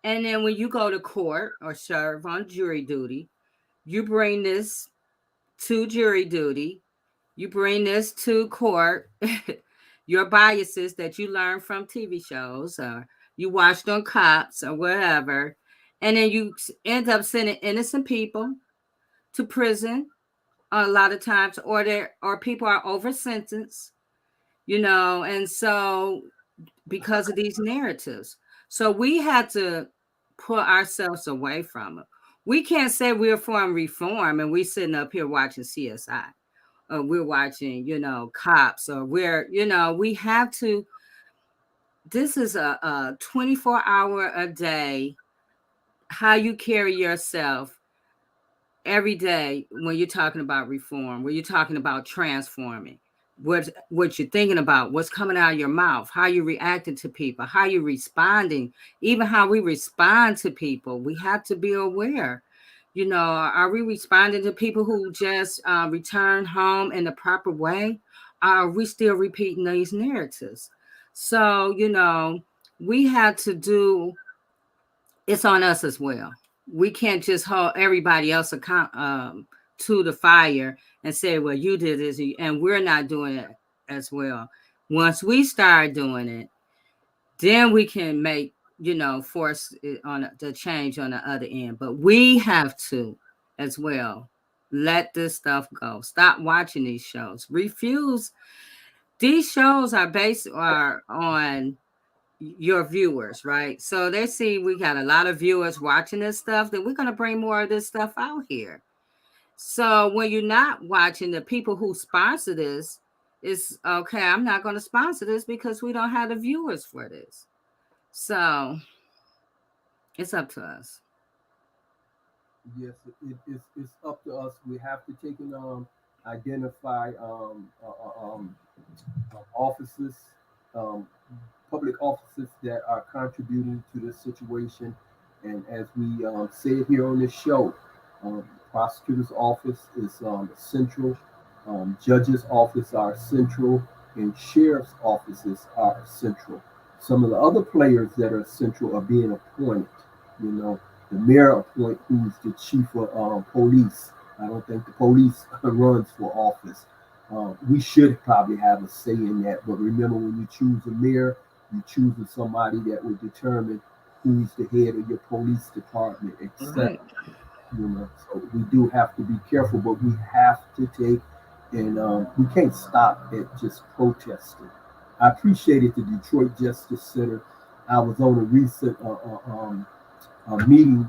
And then when you go to court or serve on jury duty, you bring this to jury duty, you bring this to court, your biases that you learn from TV shows or you watched on Cops or whatever, and then you end up sending innocent people to prison a lot of times, or people are over sentenced, and so because of these narratives. So we had to pull ourselves away from it. We can't say we're for reform and we're sitting up here watching CSI or we're watching, Cops, or we have to. This is a 24-hour a day, how you carry yourself every day when you're talking about reform, when you're talking about transforming. What you're thinking about, what's coming out of your mouth, how you're reacting to people, how you're responding, even how we respond to people. We have to be aware, You know, are we responding to people who just return home in the proper way? Are we still repeating these narratives? So, you know, we had to do, it's on us as well. We can't just hold everybody else account to the fire and say, well, you did this, and we're not doing it as well. Once we start doing it, then we can make, you know, force it on the change on the other end. But we have to as well let this stuff go. Stop watching these shows. Refuse. These shows are based on your viewers, right? So they see we got a lot of viewers watching this stuff, then we're going to bring more of this stuff out here. So when you're not watching, the people who sponsor this, is okay, I'm not going to sponsor this because we don't have the viewers for this. So it's up to us. Yes, it's up to us. We have to take and identify offices, um, public offices that are contributing to this situation. And as we say here on this show, prosecutor's office is central, judge's office are central, and sheriff's offices are central. Some of the other players that are central are being appointed. You know, the mayor appoint who's the chief of police. I don't think the police runs for office. We should probably have a say in that. But remember, when you choose a mayor, you're choosing somebody that will determine who's the head of your police department, etc. Right. You know, so we do have to be careful, but we have to take, and we can't stop at just protesting. I appreciated the Detroit Justice Center. I was on a recent meeting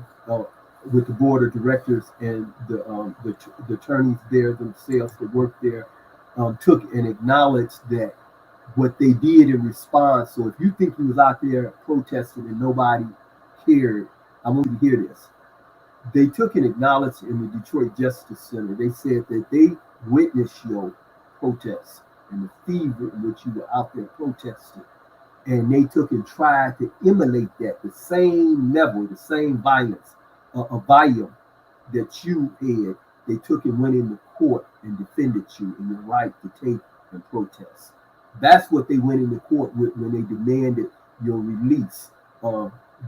with the board of directors, and the attorneys there themselves that work there took and acknowledged that what they did in response. So if you think he was out there protesting and nobody cared, I want you to hear this. They took and acknowledged in the Detroit Justice Center, they said that they witnessed your protests and the fever in which you were out there protesting. And they took and tried to emulate that, the same level, the same violence, a volume that you had. They took and went into court and defended you in your right to take and protest. That's what they went into court with when they demanded your release.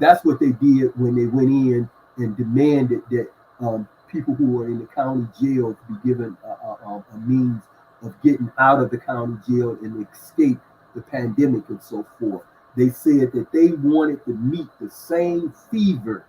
That's what they did when they went in and demanded that people who were in the county jail be given a means of getting out of the county jail and escape the pandemic and so forth. They said that they wanted to meet the same fever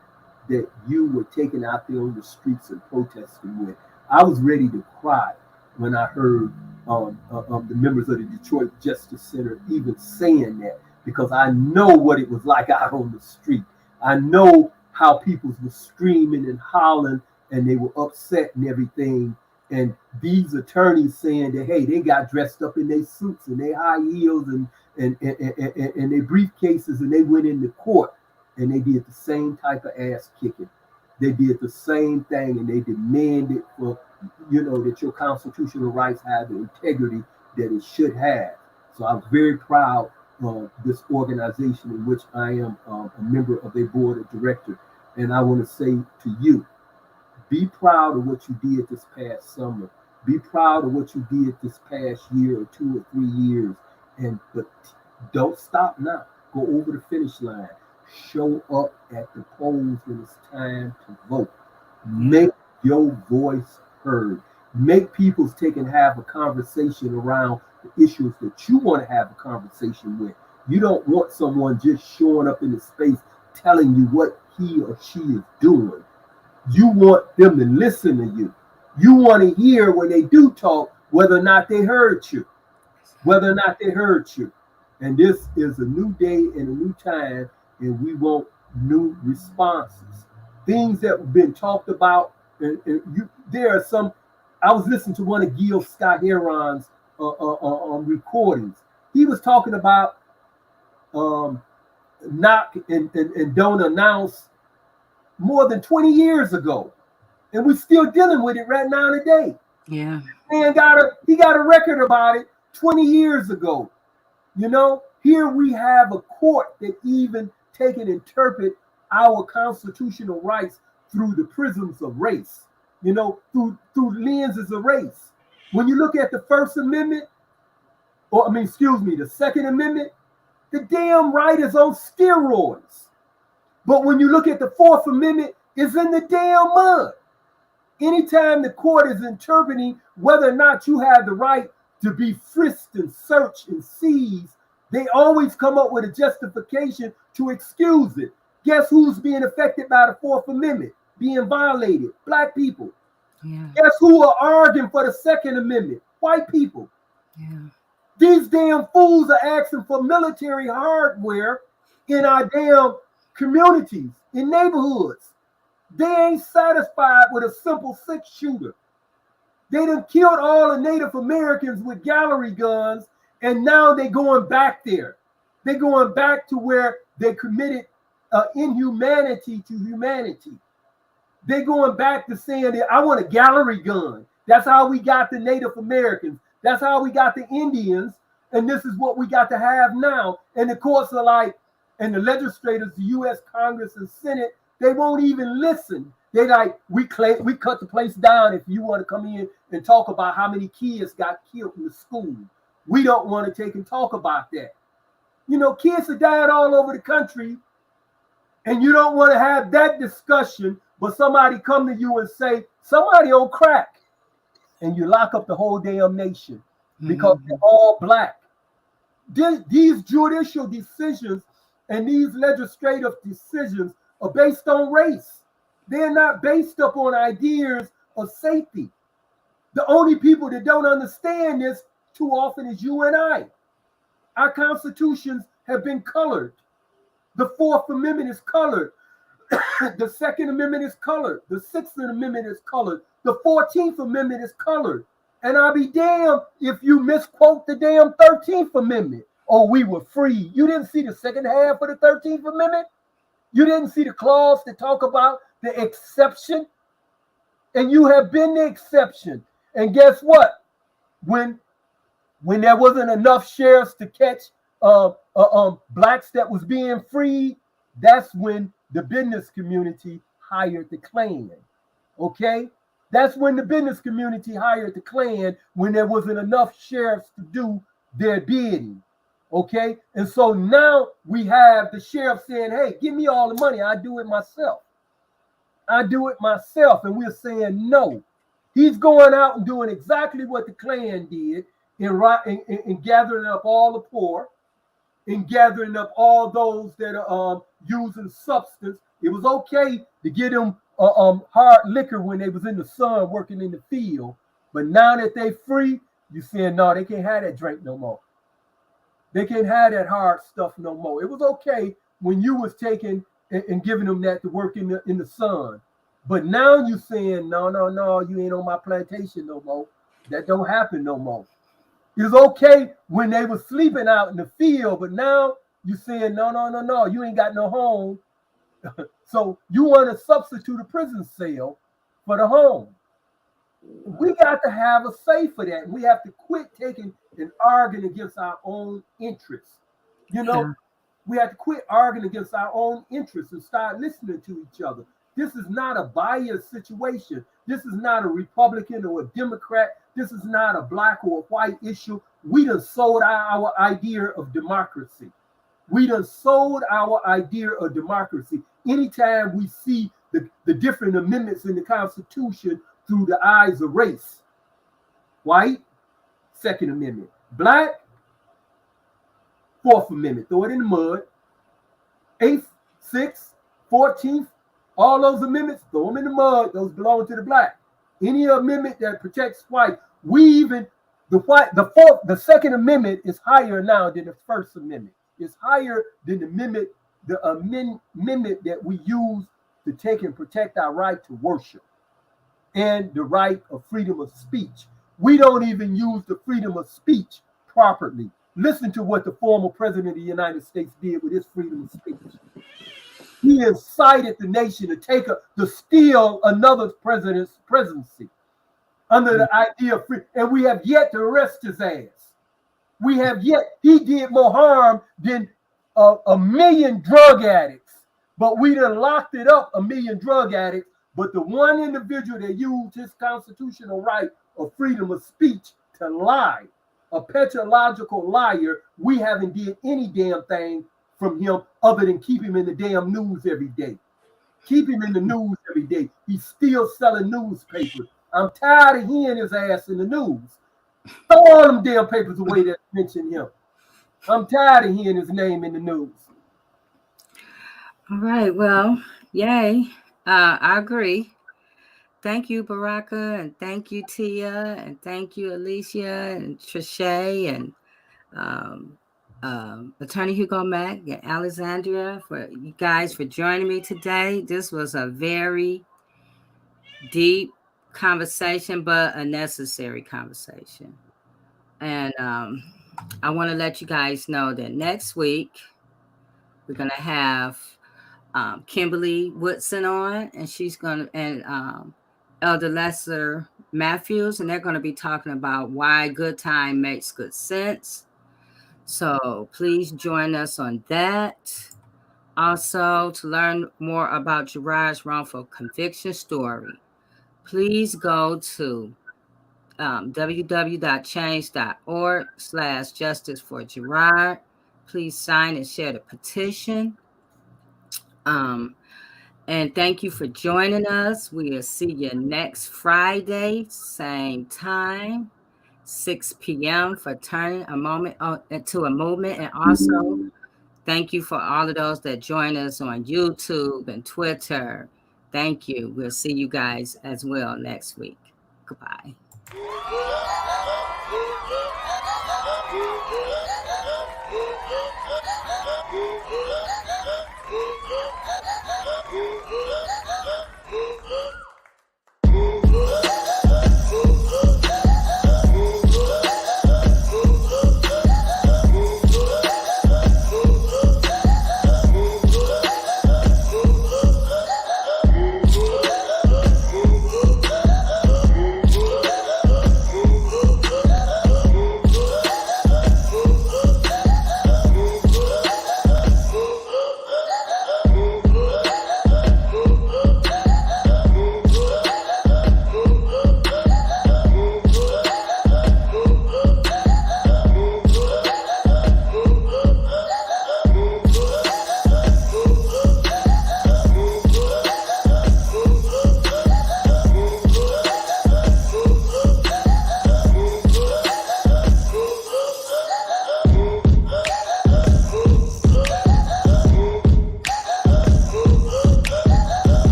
that you were taking out there on the streets and protesting with. I was ready to cry when I heard the members of the Detroit Justice Center even saying that, because I know what it was like out on the street. I know how people were screaming and hollering and they were upset and everything. And these attorneys saying that, hey, they got dressed up in their suits and their high heels and their briefcases, and they went into court and they did the same type of ass kicking. They did the same thing, and they demanded for, you know, that your constitutional rights have the integrity that it should have. So I'm very proud of this organization in which I am a member of their board of directors. And I want to say to you, be proud of what you did this past summer. Be proud of what you did this past year or 2 or 3 years. But don't stop now. Go over the finish line. Show up at the polls when it's time to vote. Make your voice heard. Make people take and have a conversation around the issues that you want to have a conversation with. You don't want someone just showing up in the space telling you what he or she is doing. You want them to listen to you. You want to hear when they do talk whether or not they heard you. Whether or not they heard you. And this is a new day and a new time, and we want new responses. Things that have been talked about. There are some. I was listening to one of Gil Scott Heron's recordings. He was talking about knock and don't announce more than 20 years ago, and we're still dealing with it right now today. Yeah, Man got a record about it 20 years ago. You know, here we have a court that even take and interpret our constitutional rights through the prisms of race, through lenses of race. When you look at the First Amendment, the Second Amendment, the damn right is on steroids. But when you look at the Fourth Amendment, it's in the damn mud. Anytime the court is interpreting whether or not you have the right to be frisked and searched and seized, they always come up with a justification to excuse it. Guess who's being affected by the Fourth Amendment, being violated? Black people. Yeah. Guess who are arguing for the Second Amendment? White people. Yeah. These damn fools are asking for military hardware in our damn communities, in neighborhoods. They ain't satisfied with a simple 6-shooter. They done killed all the Native Americans with gallery guns, and now they're going back there. They're going back to where they committed inhumanity to humanity. They're going back to saying that I want a gallery gun. That's how we got the Native Americans. That's how we got the Indians. And this is what we got to have now. And the courts are like, and the legislators, the U.S. Congress and Senate, they won't even listen. They like, we cut the place down if you want to come in and talk about how many kids got killed in the school. We don't want to take and talk about that. Kids are dying all over the country, and you don't want to have that discussion, but somebody come to you and say, somebody on crack, and you lock up the whole damn nation because they're all black. These judicial decisions and these legislative decisions are based on race. They're not based upon ideas of safety. The only people that don't understand this too often is you and I. Our constitutions have been colored. The Fourth Amendment is colored. The Second Amendment is colored. The Sixth Amendment is colored. The 14th Amendment is colored. And I'll be damned if you misquote the damn 13th Amendment. Oh, we were free. You didn't see the second half of the 13th Amendment? You didn't see the clause that talk about the exception? And you have been the exception. And guess what? When there wasn't enough sheriffs to catch blacks that was being freed, that's when the business community hired the Klan. Okay? That's when the business community hired the Klan, when there wasn't enough sheriffs to do their bidding. Okay? And so now we have the sheriff saying, hey, give me all the money. I do it myself. I do it myself. And we're saying no. He's going out and doing exactly what the Klan did in gathering up all the poor, in gathering up all those that are using substance. It was okay to get them hard liquor when they was in the sun working in the field. But now that they free, you saying, no, they can't have that drink no more. They can't have that hard stuff no more. It was okay when you was taking and giving them that to work in the sun. But now you saying, no, you ain't on my plantation no more. That don't happen no more. It was okay when they were sleeping out in the field, but now you saying, no, you ain't got no home. So you want to substitute a prison cell for the home. We got to have a say for that. We have to quit taking and arguing against our own interests. We have to quit arguing against our own interests and start listening to each other. This is not a biased situation. This is not a Republican or a Democrat. This is not a black or a white issue. We done sold our idea of democracy. We done sold our idea of democracy. Anytime we see the different amendments in the Constitution through the eyes of race, white, Second Amendment, black, Fourth Amendment, throw it in the mud, 8th, 6th, 14th, all those amendments, throw them in the mud, those belong to the black. Any amendment that protects white, the Second Amendment is higher now than the First Amendment. It's higher than the amendment that we use to take and protect our right to worship and the right of freedom of speech. We don't even use the freedom of speech properly. Listen to what the former president of the United States did with his freedom of speech. He incited the nation to steal another president's presidency under the idea of free, and we have yet to arrest his ass. He did more harm than a million drug addicts, but we done locked it up, a million drug addicts, But the one individual that used his constitutional right of freedom of speech to lie, a pathological liar, we haven't did any damn thing from him other than keep him in the damn news every day. Keep him in the news every day. He's still selling newspapers. I'm tired of hearing his ass in the news. Throw all them damn papers away that mention him. I'm tired of hearing his name in the news. All right. Well, yay. I agree. Thank you, Baraka, and thank you, Tia, and thank you, Alicia, and Trisha, and Attorney Hugo Mack and Alexandria, for you guys for joining me today. This was a very deep conversation, but a necessary conversation. And I want to let you guys know that next week we're going to have Kimberly Woodson on, and she's going to, and Elder Lester Matthews, and they're going to be talking about why good time makes good sense. So please join us on that. Also, to learn more about Gerard's wrongful conviction story, please go to www.change.org/justice for Gerard. Please sign and share the petition. And thank you for joining us. We'll see you next Friday, same time, 6 p.m. for turning a moment into a movement. And also, thank you for all of those that join us on YouTube and Twitter. Thank you. We'll see you guys as well next week. Goodbye.